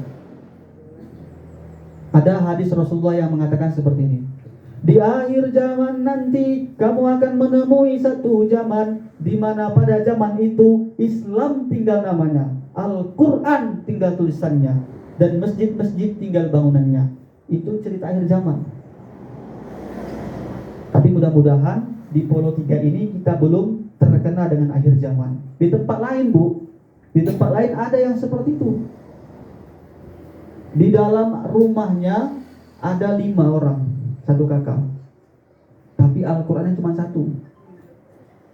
Ada hadis Rasulullah yang mengatakan seperti ini. Di akhir zaman nanti kamu akan menemui satu zaman di mana pada zaman itu Islam tinggal namanya, Al-Quran tinggal tulisannya, dan masjid-masjid tinggal bangunannya. Itu cerita akhir zaman. Tapi mudah-mudahan di Polo 3 ini kita belum terkena dengan akhir zaman. Di tempat lain, Bu, di tempat lain ada yang seperti itu. Di dalam rumahnya ada 5 orang, satu kakak. Tapi Al-Qurannya cuma 1.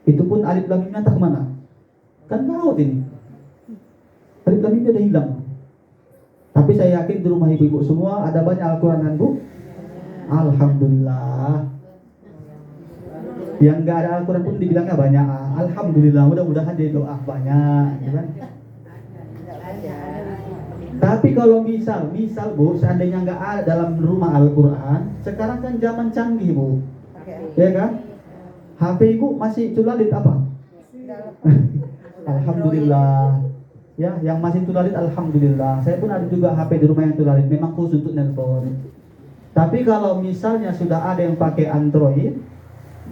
Itu pun alif lam mimnya entah kemana. Kan laut ini. Alif lam mimnya udah hilang. Tapi saya yakin di rumah ibu-ibu semua ada banyak Al-Quranan, Bu. Alhamdulillah. Yang nggak ada Al-Quran pun dibilangnya banyak. Alhamdulillah, mudah-mudahan jadi doa banyak, gitu kan? Tapi kalau misal Bu, seandainya nggak ada dalam rumah Al-Quran, sekarang kan zaman canggih, Bu, ya kan? HP Ibu masih tulalit apa? Alhamdulillah. Ya, yang masih tulalit alhamdulillah. Saya pun ada juga HP di rumah yang tulalit, memang khusus untuk nelpon. Tapi kalau misalnya sudah ada yang pakai Android,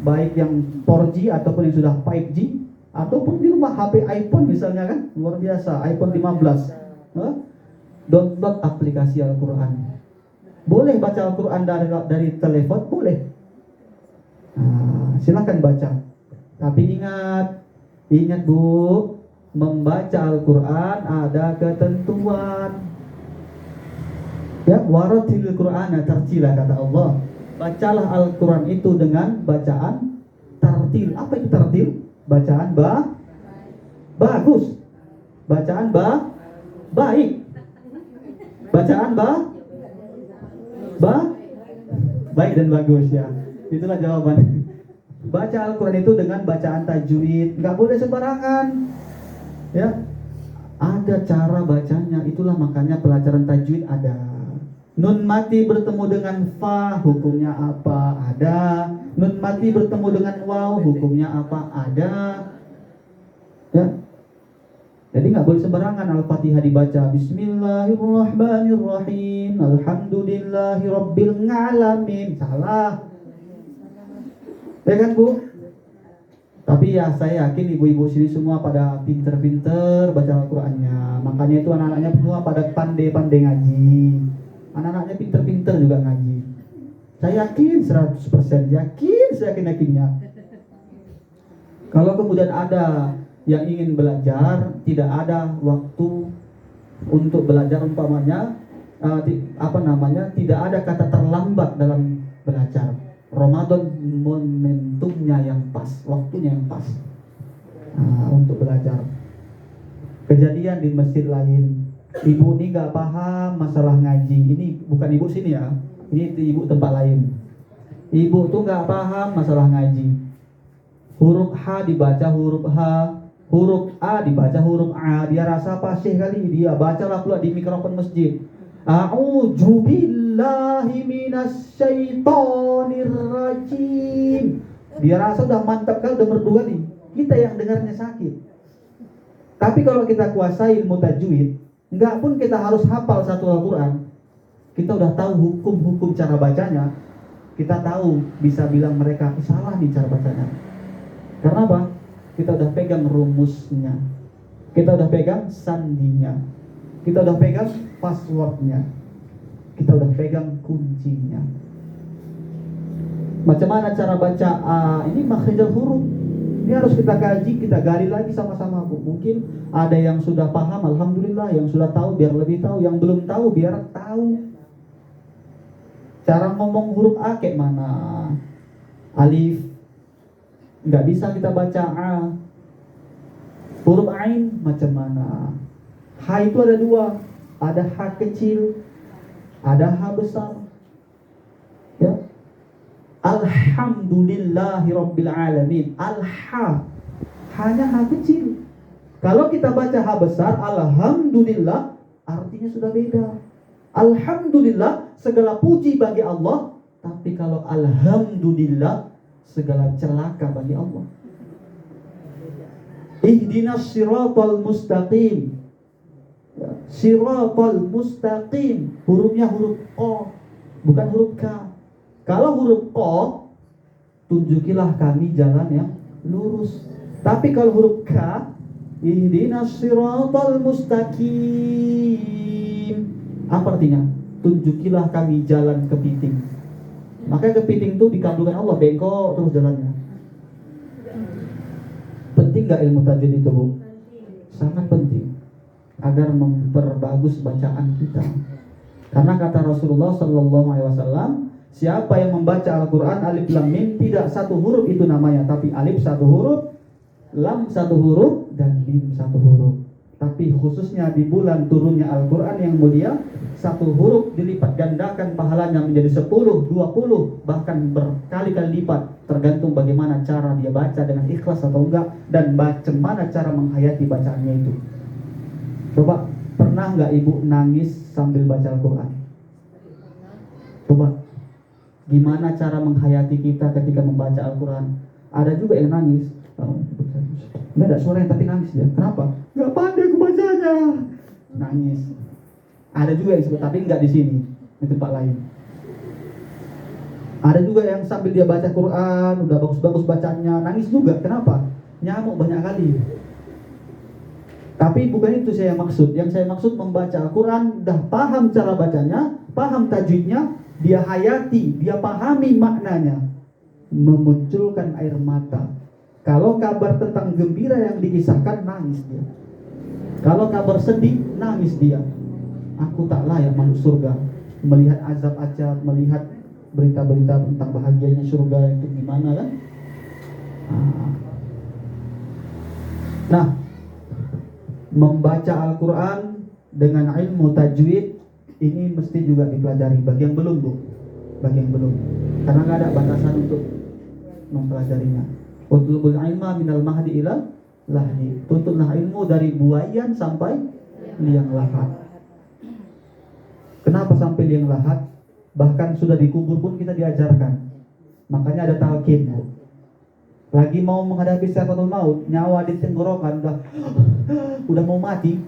baik yang 4G ataupun yang sudah 5G, ataupun di rumah HP iPhone misalnya, kan luar biasa, iPhone 15, download aplikasi Al-Quran. Boleh baca Al-Quran dari telepon, boleh. Nah, silakan baca. Tapi ingat Bu, membaca Al-Quran ada ketentuan. Ya, waratil Qur'ana tartila, kata Allah. Bacalah Al-Quran itu dengan bacaan tartil. Apa itu tartil? Bacaan bagus. Bacaan baik. Bacaan baik dan bagus, ya. Itulah jawaban. Baca Al-Quran itu dengan bacaan tajwid, nggak boleh sembarangan. Ya, ada cara bacanya. Itulah makanya pelajaran tajwid ada. Nun mati bertemu dengan fa, hukumnya apa? Ada. Nun mati bertemu dengan waw, hukumnya apa? Ada. Ya. Jadi nggak boleh sembarangan Al-Fatihah dibaca Bismillahirrahmanirrahim, Alhamdulillahirabbil alamin. Salah. Ya kan, Bu? Tapi ya saya yakin ibu-ibu sini semua pada pinter-pinter baca Al-Qur'annya. Makanya itu anak-anaknya semua pada pandai-pandai ngaji. Anak-anaknya pinter-pinter juga ngaji. Saya yakin 100%, yakin, saya yakin-yakinnya. Kalau kemudian ada yang ingin belajar, tidak ada waktu untuk belajar, umpamanya tidak ada kata terlambat dalam belajar. Ramadan momentumnya yang pas, waktunya yang pas untuk belajar. Kejadian di masjid lain, ibu ini nggak paham masalah ngaji. Ini bukan ibu sini ya, ini ibu tempat lain. Ibu tuh nggak paham masalah ngaji. Huruf H dibaca huruf H, huruf A dibaca huruf A. Dia rasa fasih kali, dia bacalah pula di mikrofon masjid. A'udzu billahi minasyaitonir rajim. Dia rasa udah mantap kali, udah berdua nih. Kita yang dengarnya sakit. Tapi kalau kita kuasai ilmu tajwid, enggak pun kita harus hafal satu Al-Quran, kita udah tahu hukum-hukum cara bacanya. Kita tahu, bisa bilang mereka salah nih cara bacanya. Karena apa? Kita udah pegang rumusnya, kita udah pegang sandinya, kita udah pegang passwordnya, kita udah pegang kuncinya. Macam mana cara baca ini makhrijul huruf? Ini harus kita kaji, kita gali lagi sama-sama, Bu. Mungkin ada yang sudah paham, alhamdulillah. Yang sudah tahu biar lebih tahu, yang belum tahu biar tahu. Cara ngomong huruf A kayak mana? Alif, nggak bisa kita baca A. Huruf Ain macam mana? H itu ada dua, ada H kecil, ada H besar. Ya. Alhamdulillahirabbil alamin. Al-H, hanya H kecil. Kalau kita baca H besar, alhamdulillah, artinya sudah beda. Alhamdulillah, segala puji bagi Allah. Tapi kalau alhamdulillah, segala celaka bagi Allah. Ihdinas siratal mustaqim. Siratal mustaqim, hurufnya huruf O, bukan huruf K. Kalau huruf O, tunjukilah kami jalan yang lurus. Tapi kalau huruf K, ihdinas siratal mustaqim, apa artinya? Tunjukilah kami jalan kepiting. Makanya kepiting itu dikandungkan Allah, bengkok terus jalannya. Penting gak ilmu tajwid itu, Bu? Sangat penting, agar memperbagus bacaan kita. Karena kata Rasulullah SAW, siapa yang membaca Al-Quran alif lam mim, tidak satu huruf itu namanya, tapi alif satu huruf, lam satu huruf, dan mim satu huruf. Tapi khususnya di bulan turunnya Al-Quran yang mulia, satu huruf dilipat gandakan pahalanya menjadi 10, 20, bahkan berkali-kali lipat, tergantung bagaimana cara dia baca, dengan ikhlas atau enggak, dan bagaimana cara menghayati bacaannya itu. Coba, pernah nggak ibu nangis sambil baca Al-Quran? Coba, gimana cara menghayati kita ketika membaca Al-Quran? Ada juga yang nangis, nggak ada suara yang tapi nangis ya. Kenapa? Nggak pandai aku bacanya, nangis. Ada juga yang sebut, tapi nggak di sini, di tempat lain. Ada juga yang sambil dia baca Quran, udah bagus-bagus bacanya, nangis juga. Kenapa? Nyamuk banyak kali. Tapi bukan itu saya maksud. Yang saya maksud membaca Al-Quran, dah paham cara bacanya, paham tajwidnya, dia hayati, dia pahami maknanya, memunculkan air mata. Kalau kabar tentang gembira yang dikisahkan, nangis dia. Kalau kabar sedih, nangis dia. Aku tak layak masuk surga. Melihat azab-azab, melihat berita-berita tentang bahagianya surga itu gimana kan? Nah, membaca Al-Quran dengan ilmu tajwid ini mesti juga dipelajari. Bagi yang belum, Bu, bagi yang belum, karena nggak ada batasan untuk mempelajarinya. Utlubul ilma minal mahdi ilal lahdi. Tuntutlah ilmu dari buayan sampai liang lahat. Kenapa sampai liang lahat? Bahkan sudah dikubur pun kita diajarkan. Makanya ada talqin, Bu. Lagi mau menghadapi sakaratul maut, nyawa di tenggorokan, udah mau mati,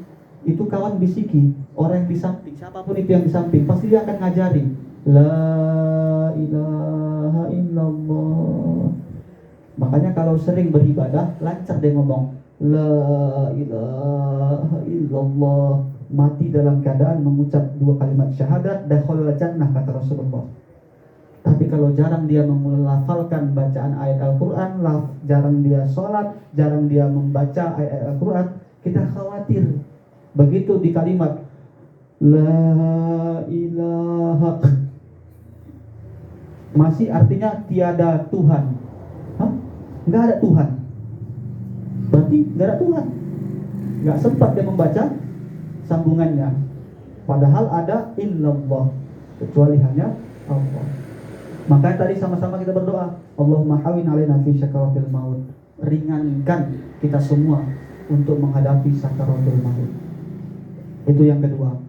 itu kawan bisiki, orang yang di samping, siapapun itu yang di samping, pasti dia akan ngajari, la ilaha illallah, Makanya kalau sering beribadah, lancar dia ngomong La ilaha illallah, mati dalam keadaan mengucap 2 kalimat syahadat, dakhalal jannah, kata Rasulullah. Tapi kalau jarang dia melafalkan bacaan ayat Al-Quran, jarang dia sholat, jarang dia membaca ayat Al-Quran, kita khawatir. Begitu di kalimat La ilaha, masih artinya tiada Tuhan. Hah? Nggak ada Tuhan. Berarti nggak ada Tuhan. Nggak sempat dia membaca sambungannya. Padahal ada illallah, kecuali hanya Allah. Makanya tadi sama-sama kita berdoa, Allahumma hawin alaina fi sakaratil maut. Ringankan kita semua untuk menghadapi sakaratul maut. Itu yang kedua.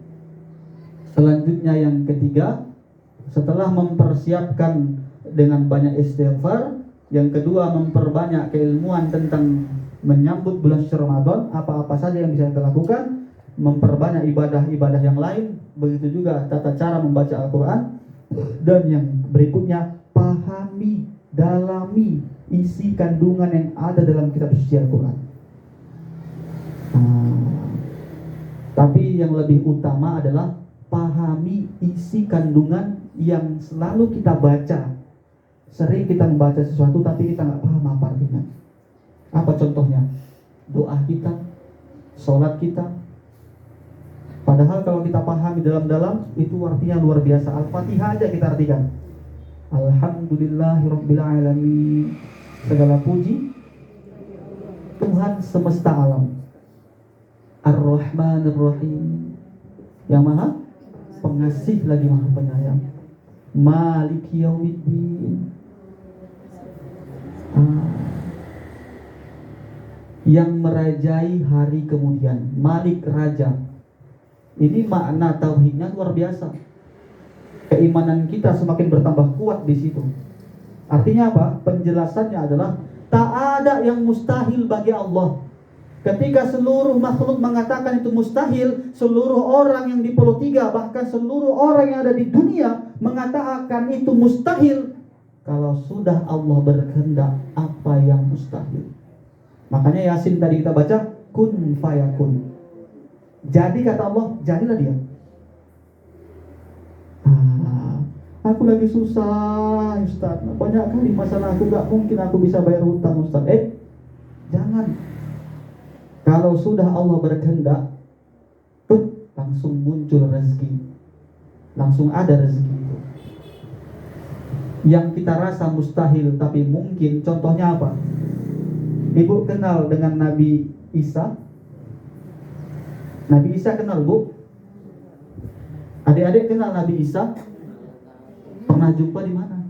Selanjutnya yang ketiga, setelah mempersiapkan dengan banyak istighfar, yang kedua memperbanyak keilmuan tentang menyambut bulan suci Ramadan, apa-apa saja yang bisa kita lakukan, memperbanyak ibadah-ibadah yang lain, begitu juga tata cara membaca Al-Quran. Dan yang berikutnya, pahami, dalami isi kandungan yang ada dalam kitab suci Al-Quran. Tapi yang lebih utama adalah pahami isi kandungan yang selalu kita baca. Sering kita membaca sesuatu tapi kita nggak paham apa artinya. Apa contohnya? Doa kita, sholat kita. Padahal kalau kita pahami dalam-dalam, itu artinya luar biasa. Al-Fatihah aja kita artikan. Alhamdulillahirabbil alamin. Segala puji Tuhan semesta alam. Ar-Rahmanir Rahim, yang maha pengasih lagi maha penyayang. Maliki yaumiddin, yang merajai hari kemudian. Malik, raja. Ini makna tauhidnya luar biasa. Keimanan kita semakin bertambah kuat di situ. Artinya apa? Penjelasannya adalah tak ada yang mustahil bagi Allah. Ketika seluruh makhluk mengatakan itu mustahil, seluruh orang yang di Pulau Tiga, bahkan seluruh orang yang ada di dunia mengatakan itu mustahil. Kalau sudah Allah berkehendak, apa yang mustahil? Makanya Yasin tadi kita baca, kun fayakun. Jadi kata Allah, jadilah dia. Aku lagi susah, Ustaz. Banyak kali masalah aku, gak mungkin aku bisa bayar hutang, Ustaz. Jangan. Kalau sudah Allah berkehendak, tuh langsung muncul rezeki. Langsung ada rezeki itu. Yang kita rasa mustahil tapi mungkin, contohnya apa? Ibu kenal dengan Nabi Isa? Nabi Isa kenal, Bu? Adik-adik kenal Nabi Isa? Pernah jumpa di mana?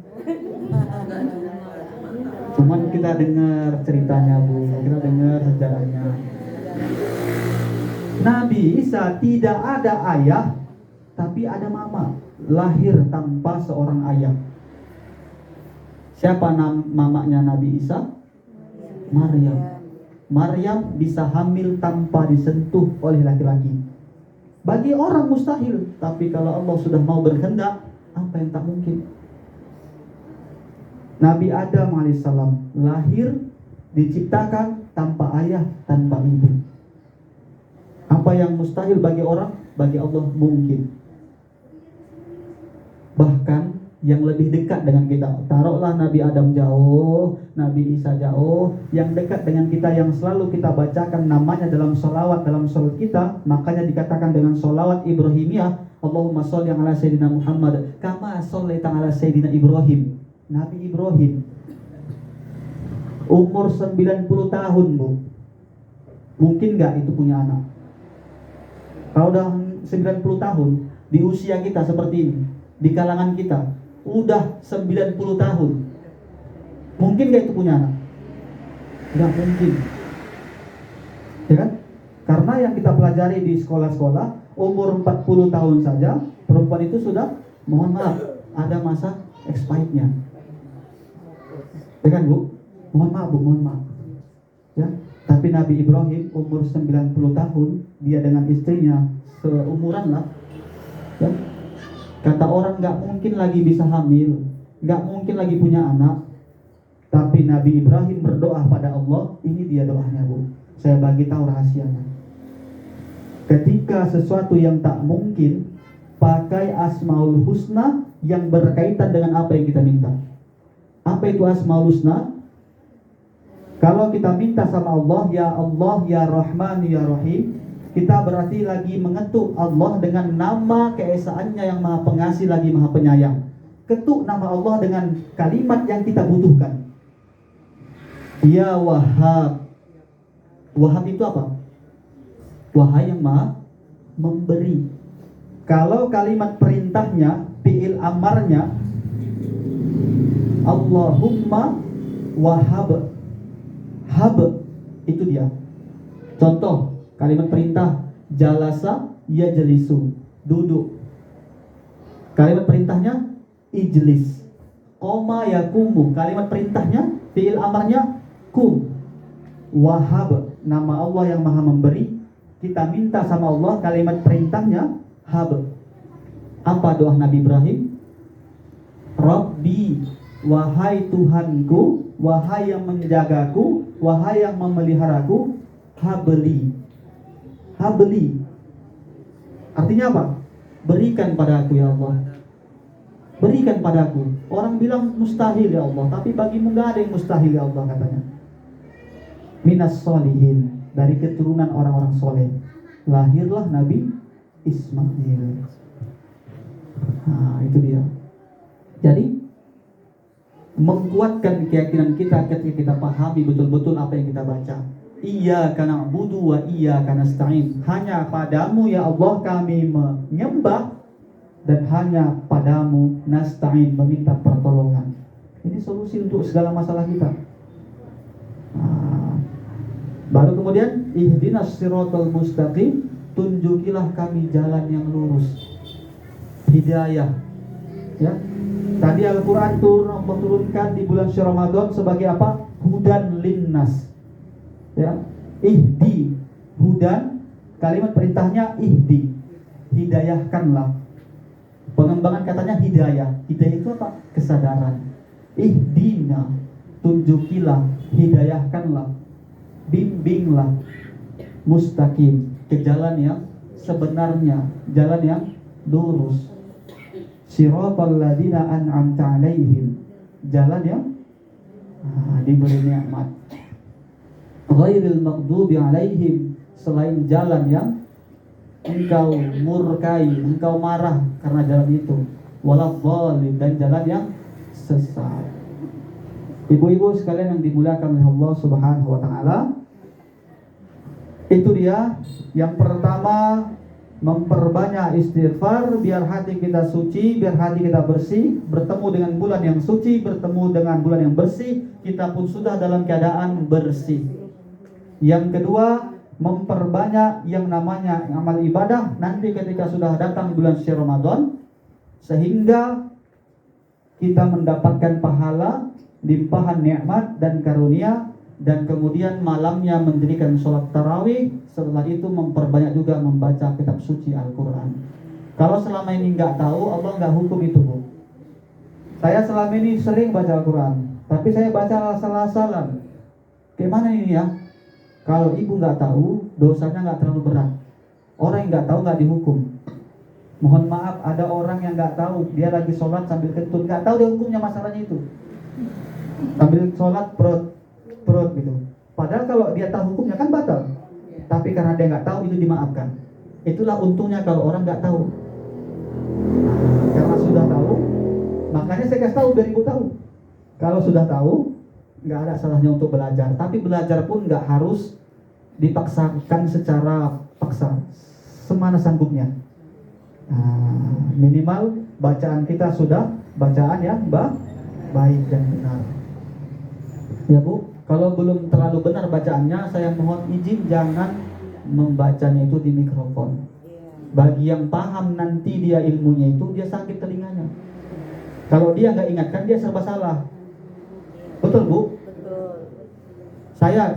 Cuman kita dengar ceritanya, Bu. Kita dengar sejarahnya. Nabi Isa tidak ada ayah, tapi ada mama. Lahir tanpa seorang ayah. Siapa mamanya Nabi Isa? Maryam. Maryam bisa hamil tanpa disentuh oleh laki-laki. Bagi orang mustahil, tapi kalau Allah sudah mau berkehendak, apa yang tak mungkin? Nabi Adam alaihissalam lahir, diciptakan tanpa ayah, tanpa ibu. Apa yang mustahil bagi orang, bagi Allah mungkin. Bahkan yang lebih dekat dengan kita, taruhlah Nabi Adam jauh, Nabi Isa jauh, yang dekat dengan kita, yang selalu kita bacakan namanya dalam sholawat, dalam sholat kita, makanya dikatakan dengan sholawat Ibrahimiyah, Allahumma sholli ala Sayyidina Muhammad kama shollaita ala Sayyidina Ibrahim. Nabi Ibrahim umur 90 tahun, Bu. Mungkin gak itu punya anak? Kalau udah 90 tahun, di usia kita seperti ini, di kalangan kita udah 90 tahun, mungkin gak itu punya anak? Gak mungkin, ya kan? Karena yang kita pelajari di sekolah-sekolah, umur 40 tahun saja perempuan itu sudah, mohon maaf, ada masa expirednya, ya kan, Bu? Mohon maaf, Bu, mohon maaf, ya. Tapi Nabi Ibrahim umur 90 tahun, dia dengan istrinya seumuran lah, ya. Kata orang gak mungkin lagi bisa hamil, gak mungkin lagi punya anak. Tapi Nabi Ibrahim berdoa pada Allah. Ini dia doanya, Bu. Saya bagi tahu rahasianya. Ketika sesuatu yang tak mungkin, pakai Asmaul Husna yang berkaitan dengan apa yang kita minta. Apa itu Asmaul Husna? Kalau kita minta sama Allah, ya Rahman, ya Rahim, kita berarti lagi mengetuk Allah dengan nama keesaannya yang Maha Pengasih lagi Maha Penyayang. Ketuk nama Allah dengan kalimat yang kita butuhkan. Ya Wahhab. Wahhab itu apa? Wahai yang Maha memberi. Kalau kalimat perintahnya, fi'il amarnya, Allahumma wahhab. Hab, itu dia. Contoh kalimat perintah, jalasa yajlisu, duduk. Kalimat perintahnya ijlis. Qoma yakumu, kalimat perintahnya, fi'il amarnya kum. Wahhab, nama Allah yang Maha memberi. Kita minta sama Allah, kalimat perintahnya hab. Apa doa Nabi Ibrahim? Rabbi, wahai Tuhanku, wahai yang menjagaku, wahai yang memeliharaku, habli. Habli artinya apa? Berikan padaku ya Allah. Berikan padaku. Orang bilang mustahil ya Allah, tapi bagimu gak ada yang mustahil ya Allah, katanya. Minas solihin, dari keturunan orang-orang soleh. Lahirlah Nabi Ismail. Nah, itu dia. Jadi mengkuatkan keyakinan kita ketika kita pahami betul-betul apa yang kita baca. Iyyaka na'budu wa iyyaka nasta'in. Hanya padamu ya Allah kami menyembah, dan hanya padamu nasta'in, meminta pertolongan. Ini solusi untuk segala masalah kita. Baru kemudian ihdinas siratal mustaqim, tunjukilah kami jalan yang lurus. Hidayah. Ya. Tadi Al-Qur'an turunkan di bulan Ramadan sebagai apa? Hudan linnas. Ya. Ihdi, hudan, kalimat perintahnya ihdi. Hidayahkanlah. Pengembangan katanya hidayah. Hidayah itu apa? Kesadaran. Ihdina, tunjukilah, hidayahkanlah, bimbinglah, mustaqim, ke jalan yang sebenarnya, jalan yang lurus. Siratal ladzina an'amta 'alaihim, jalan yang diberi nikmat. Ghairil maghdubi 'alaihim, selain jalan yang engkau murkai, engkau marah karena jalan itu. Waladhdallin, dan jalan yang sesat. Ibu-ibu sekalian yang dimuliakan oleh Allah Subhanahu wa taala, itu dia yang pertama, memperbanyak istighfar biar hati kita suci, biar hati kita bersih. Bertemu dengan bulan yang suci, bertemu dengan bulan yang bersih, kita pun sudah dalam keadaan bersih. Yang kedua, memperbanyak yang namanya amal ibadah nanti ketika sudah datang bulan suci Ramadan, sehingga kita mendapatkan pahala, limpahan nikmat dan karunia. Dan kemudian malamnya mendirikan sholat tarawih. Setelah itu memperbanyak juga membaca kitab suci Al-Quran. Kalau selama ini nggak tahu, Allah nggak hukum itu, Bu. Saya selama ini sering baca Al-Quran, tapi saya baca asal-asalan. Gimana ini ya? Kalau ibu nggak tahu, dosanya nggak terlalu berat. Orang yang nggak tahu nggak dihukum. Mohon maaf, ada orang yang nggak tahu, dia lagi sholat sambil kentut, nggak tahu dia hukumnya masalahnya itu. Sambil sholat perut gitu. Padahal kalau dia tahu hukumnya kan batal. Tapi karena dia nggak tahu, itu dimaafkan. Itulah untungnya kalau orang nggak tahu. Karena sudah tahu, makanya saya kasih tahu biar ibu tahu. Kalau sudah tahu, nggak ada salahnya untuk belajar. Tapi belajar pun nggak harus dipaksakan secara paksa, semana sanggupnya. Minimal bacaan kita sudah bacaan yang baik dan benar. Ya Bu, kalau belum terlalu benar bacaannya, saya mohon izin jangan membacanya itu di mikrofon. Bagi yang paham nanti dia ilmunya itu, dia sakit telinganya. Kalau dia nggak ingatkan, dia serba salah. Betul Bu? Betul. Saya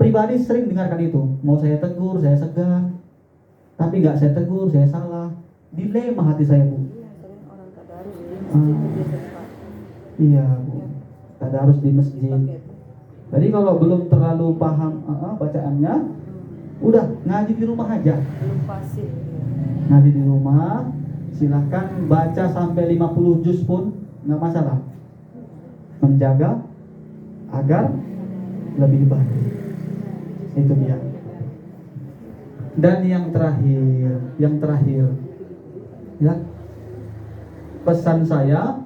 pribadi sering dengarkan itu. Mau saya tegur, saya segan. Tapi nggak saya tegur, saya salah. Dilema hati saya Bu. Iya, sering orang tak baru. Iya Bu. tadarus di masjid. Jadi kalau belum terlalu paham bacaannya, udah ngaji di rumah aja. Belum fasih. Ngaji di rumah, silahkan baca sampai 50 juz pun nggak masalah. Menjaga agar lebih baik. Itu dia. Dan yang terakhir, ya, pesan saya,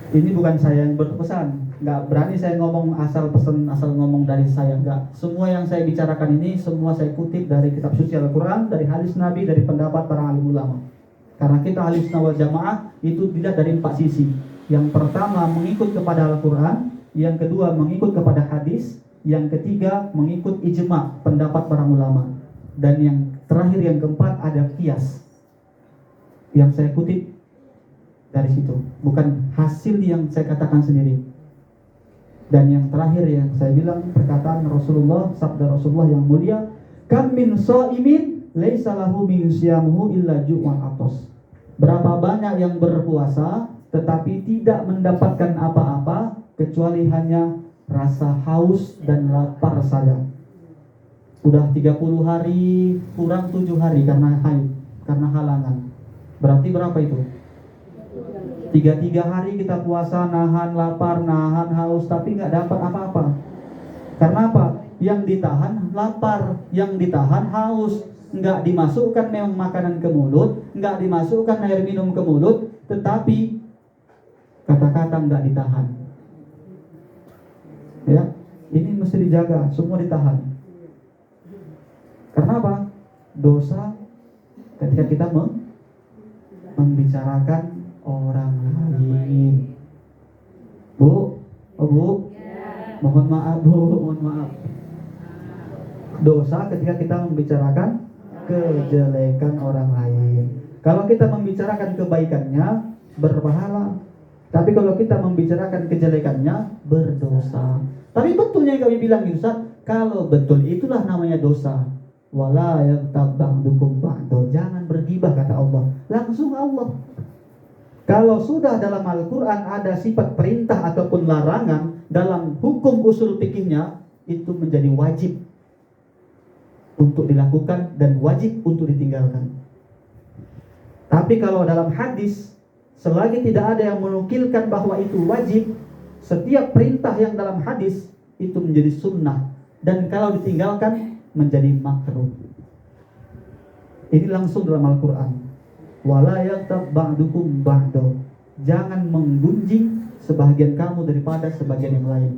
ini bukan saya yang berpesan, nggak berani saya ngomong asal pesan, asal ngomong dari saya, nggak. Semua yang saya bicarakan ini, semua saya kutip dari kitab suci Al-Quran, dari hadis Nabi, dari pendapat para alim ulama. Karena kita ahli sunnah wal jamaah itu dilihat dari 4 sisi. Yang pertama mengikut kepada Al-Quran, yang kedua mengikut kepada hadis, yang ketiga mengikut ijma, pendapat para ulama, dan yang terakhir yang keempat ada qiyas. Yang saya kutip dari situ, bukan hasil yang saya katakan sendiri. Dan yang terakhir yang saya bilang perkataan Rasulullah, sabda Rasulullah yang mulia, kam min shaimin laisa lahu min siyamuhu illa ju'wan atas. Berapa banyak yang berpuasa tetapi tidak mendapatkan apa-apa kecuali hanya rasa haus dan lapar saja. Udah 30 hari kurang 7 hari karena haid, karena halangan. Berarti berapa itu? 33 hari kita puasa, nahan lapar, nahan haus, tapi nggak dapat apa-apa. Karena apa? Yang ditahan lapar, yang ditahan haus. Nggak dimasukkan memang makanan ke mulut, nggak dimasukkan air minum ke mulut, tetapi kata-kata nggak ditahan. Ya, ini mesti dijaga, semua ditahan. Karena apa? Dosa ketika kita membicarakan orang lain. Bu, mohon maaf Bu, mohon maaf. Dosa ketika kita membicarakan kejelekan orang lain. Kalau kita membicarakan kebaikannya berpahala, tapi kalau kita membicarakan kejelekannya berdosa. Tapi betulnya yang kami bilang Ustaz, kalau betul itulah namanya dosa. Wala yaghtab ba'dukum ba'da, jangan bergibah kata Allah. Langsung Allah. Kalau sudah dalam Al-Quran ada sifat perintah ataupun larangan dalam hukum usul fikihnya, itu menjadi wajib untuk dilakukan dan wajib untuk ditinggalkan. Tapi kalau dalam hadis, selagi tidak ada yang menukilkan bahwa itu wajib, setiap perintah yang dalam hadis itu menjadi sunnah, dan kalau ditinggalkan menjadi makruh. Ini langsung dalam Al-Quran. Wala yaghtab ba'dukum ba'da, jangan menggunjing sebahagian kamu daripada sebagian yang lain.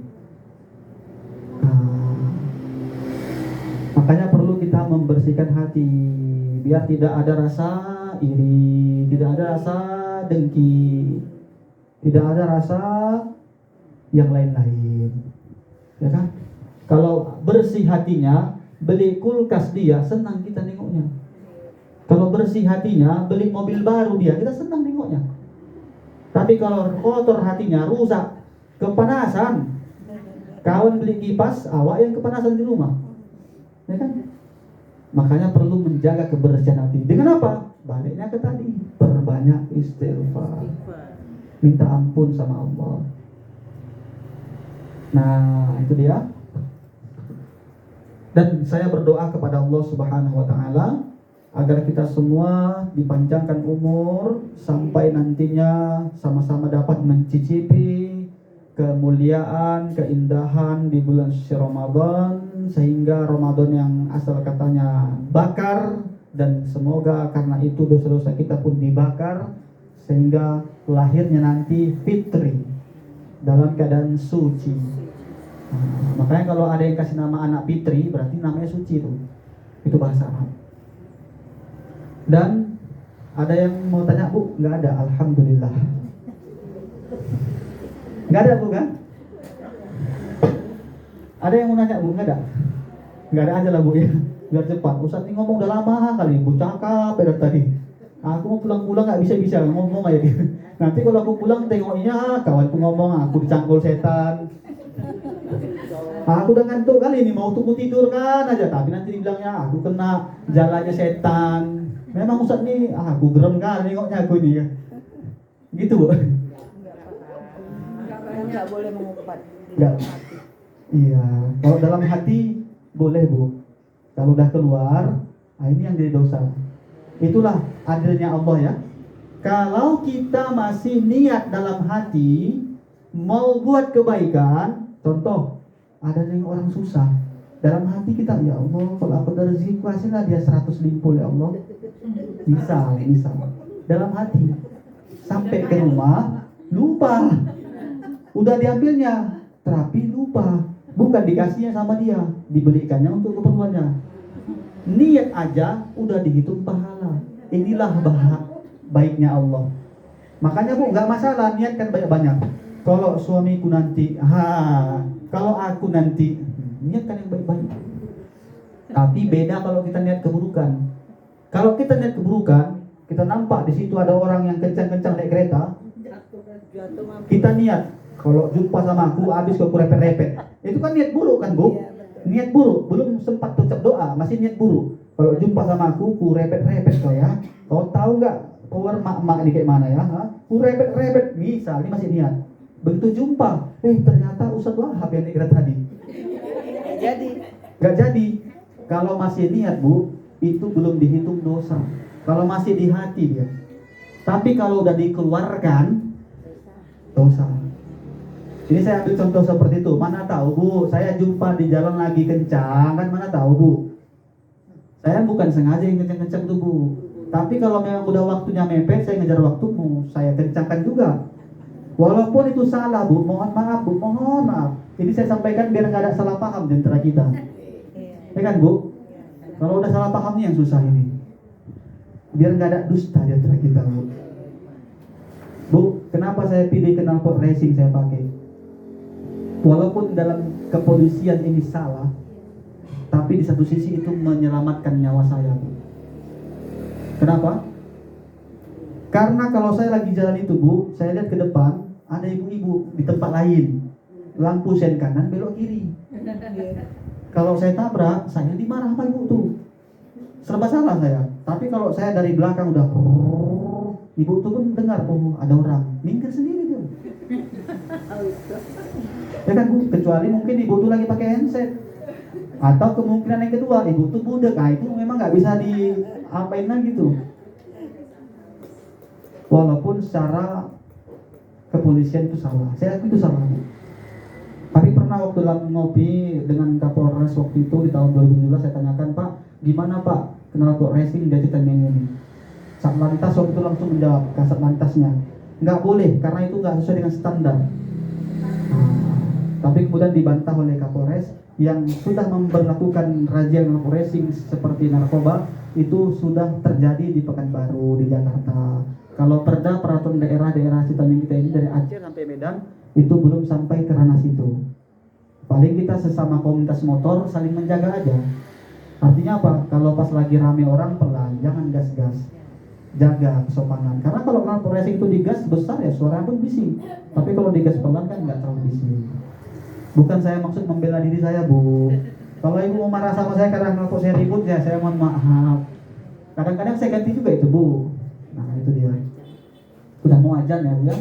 Makanya perlu kita membersihkan hati, biar tidak ada rasa iri, tidak ada rasa dengki, tidak ada rasa yang lain-lain. Ya kan? Kalau bersih hatinya, beli kulkas dia, senang kita nengoknya. Kalau bersih hatinya, beli mobil baru dia, kita senang nengoknya. Tapi kalau kotor hatinya, rusak, kepanasan, kawan beli kipas, awak yang kepanasan di rumah. Ya kan? Makanya perlu menjaga kebersihan hati. Dengan apa? Baliknya ke tadi, perbanyak istighfar, minta ampun sama Allah. Nah, itu dia. Dan saya berdoa kepada Allah Subhanahu wa taala agar kita semua dipanjangkan umur sampai nantinya sama-sama dapat mencicipi kemuliaan, keindahan di bulan suci Ramadan, sehingga Ramadan yang asal katanya bakar, dan semoga karena itu dosa-dosa kita pun dibakar sehingga lahirnya nanti fitri dalam keadaan suci. Makanya kalau ada yang kasih nama anak Fitri, berarti namanya suci itu bahasa Arab. Dan ada yang mau tanya Bu? Nggak ada, alhamdulillah. Nggak ada Bu kan? Ada yang mau nanya Bu? Nggak ada? Nggak ada aja lah Bu ya, biar cepat. Ustaz ini ngomong udah lama kali, Bu cakap dari tadi. Aku mau pulang-pulang nggak bisa-bisa ngomong aja gitu. Nanti kalau aku pulang tengoknya kawanku ngomong aku dicangkul setan. Aku udah ngantuk kali ini, mau tunggu tidur kan aja, tapi nanti dibilangnya aku kena jalannya setan. Memang Ustaz nih, aku gerem kali nengoknya aku ini ya. Gitu Bu. nggak boleh mengumpat di Nggak. dalam hati. Iya, kalau dalam hati boleh Bu. Kalau udah keluar, nah ini yang jadi dosa. Itulah adilnya Allah ya. Kalau kita masih niat dalam hati mau buat kebaikan, contoh ada yang orang susah, dalam hati kita, ya Allah kalau aku ada rezeki kasihlah dia 100 limpul ya Allah. Bisa. Dalam hati. Sampai ke rumah lupa. Udah diambilnya, terapi lupa. Bukan dikasihnya sama dia, dibelikannya untuk keperluannya. Niat aja udah dihitung pahala. Inilah baiknya Allah. Makanya Bu, nggak masalah niatkan banyak-banyak. Kalau suamiku nanti, kalau aku nanti, niatkan yang baik-baik. Tapi beda kalau kita niat keburukan. Kalau kita niat keburukan, kita nampak di situ ada orang yang kencang-kencang naik kereta, kita niat kalau jumpa sama aku habis aku repet-repet. Itu kan niat buruk kan Bu? Niat buruk, belum sempat ucap doa, masih niat buruk. Kalau jumpa sama aku, ku repet-repet kau ya. Kau tahu nggak power mak-mak ini kayak mana ya? Ku repet-repet, misal ini masih niat. Begitu jumpa, ternyata Ustadz Wahab yang naik kereta tadi. Gak jadi. Kalau masih niat Bu, itu belum dihitung dosa. Kalau masih di hati dia. Tapi kalau udah dikeluarkan, dosa. Ini saya ambil contoh seperti itu. Mana tahu Bu, saya jumpa di jalan lagi kencang, kan mana tahu Bu. Saya bukan sengaja yang kencang-kencang tuh Bu. Tapi kalau memang udah waktunya mepet, saya ngejar waktumu, saya kencangkan juga. Walaupun itu salah Bu, mohon maaf Bu, mohon maaf. Ini saya sampaikan biar nggak ada salah paham di antara kita. Ya kan Bu? Kalau udah salah paham nih yang susah ini. Biar nggak ada dusta di antara kita Bu. Bu, kenapa saya pilih knalpot racing saya pakai? Walaupun dalam kepolisian ini salah, tapi di satu sisi itu menyelamatkan nyawa saya Bu. Kenapa? Karena kalau saya lagi jalan itu Bu, saya lihat ke depan ada ibu-ibu di tempat lain, lampu sen kanan belok kiri. Kalau saya tabrak, saya dimarah sama ibu tuh. Serba salah saya. Tapi kalau saya dari belakang udah, ibu tuh pun dengar, ada orang, minggir sendiri dia. Ya kan Bu, kecuali mungkin ibu tuh lagi pakai handset. Atau kemungkinan yang kedua, ibu tuh budek. Nah itu memang nggak bisa diapain lagi tuh. Walaupun secara kepolisian itu salah, saya akui itu salah. Tapi pernah waktu lagi ngopi dengan Kapolres waktu itu di tahun 2017, saya tanyakan, Pak, gimana Pak knalpot racing dari tanding ini? Satlantas waktu itu langsung menjawab, kasat lantasnya, nggak boleh karena itu nggak sesuai dengan standar. Tapi kemudian dibantah oleh Kapolres yang sudah memberlakukan razia knalpot racing seperti narkoba itu sudah terjadi di Pekanbaru, di Jakarta. Kalau perda peraturan daerah-daerah Citamin kita ini dari Aceh sampai Medan itu belum sampai ke ranah situ. Paling kita sesama komunitas motor saling menjaga aja. Artinya apa? Kalau pas lagi rame orang pelan, jangan gas-gas. Jaga kesopanan. Karena kalau knalpot racing itu digas besar ya suaranya pun bising. Tapi kalau digas pelan kan nggak terlalu bising. Bukan saya maksud membela diri saya Bu. Kalau ibu mau marah sama saya karena knalpot saya ribut ya saya mohon maaf. Kadang-kadang saya ganti juga itu Bu. Nah itu dia. Udah mau ajan ya Bu ya.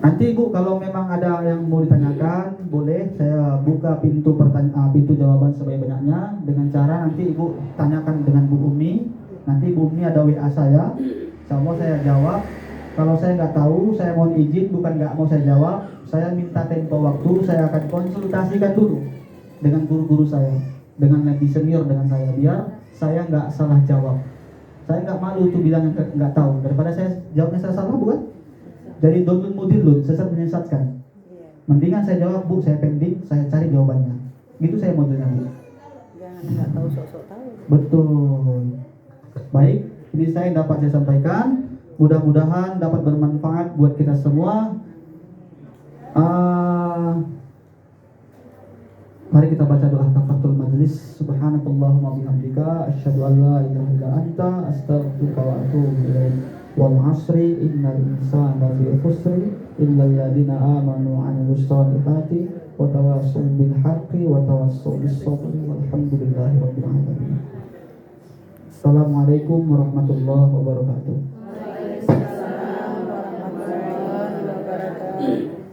Nanti Bu kalau memang ada yang mau ditanyakan boleh saya buka pintu jawaban sebanyak-banyaknya dengan cara nanti Ibu tanyakan dengan Bu Umi. Nanti Bu Umi ada WA saya. Insya saya jawab. Kalau saya nggak tahu, saya mohon izin, bukan nggak mau saya jawab. Saya minta tempo waktu, saya akan konsultasikan dulu dengan guru-guru saya, dengan lebih senior dengan saya, biar saya nggak salah jawab. Saya nggak malu tuh bilang nggak tahu. Daripada saya jawabnya saya salah, bukan? Jadi dolun mudirlun, sesat menyesatkan. Mendingan saya jawab Bu, saya pending, saya cari jawabannya. Gitu saya modelnya Bu. Jangan nggak tahu sok-sok tahu. Betul. Baik, ini saya dapat saya sampaikan. Mudah-mudahan dapat bermanfaat buat kita semua. Mari kita baca doa kafaratul majlis. Subhanakallahumma bihamdika asyhadu an la ilaha illa anta astaghfiruka wa atubu ilaik. Wal 'asri innal insana lafi khusr illa alladziina aamanu wa 'amilus shalihati wa tawassaw bil haqqi wa tawassaw bis sabri walhamdulillahi rabbil alamin. Assalamualaikum warahmatullahi wabarakatuh. Waalaikumsalam warahmatullahi wabarakatuh.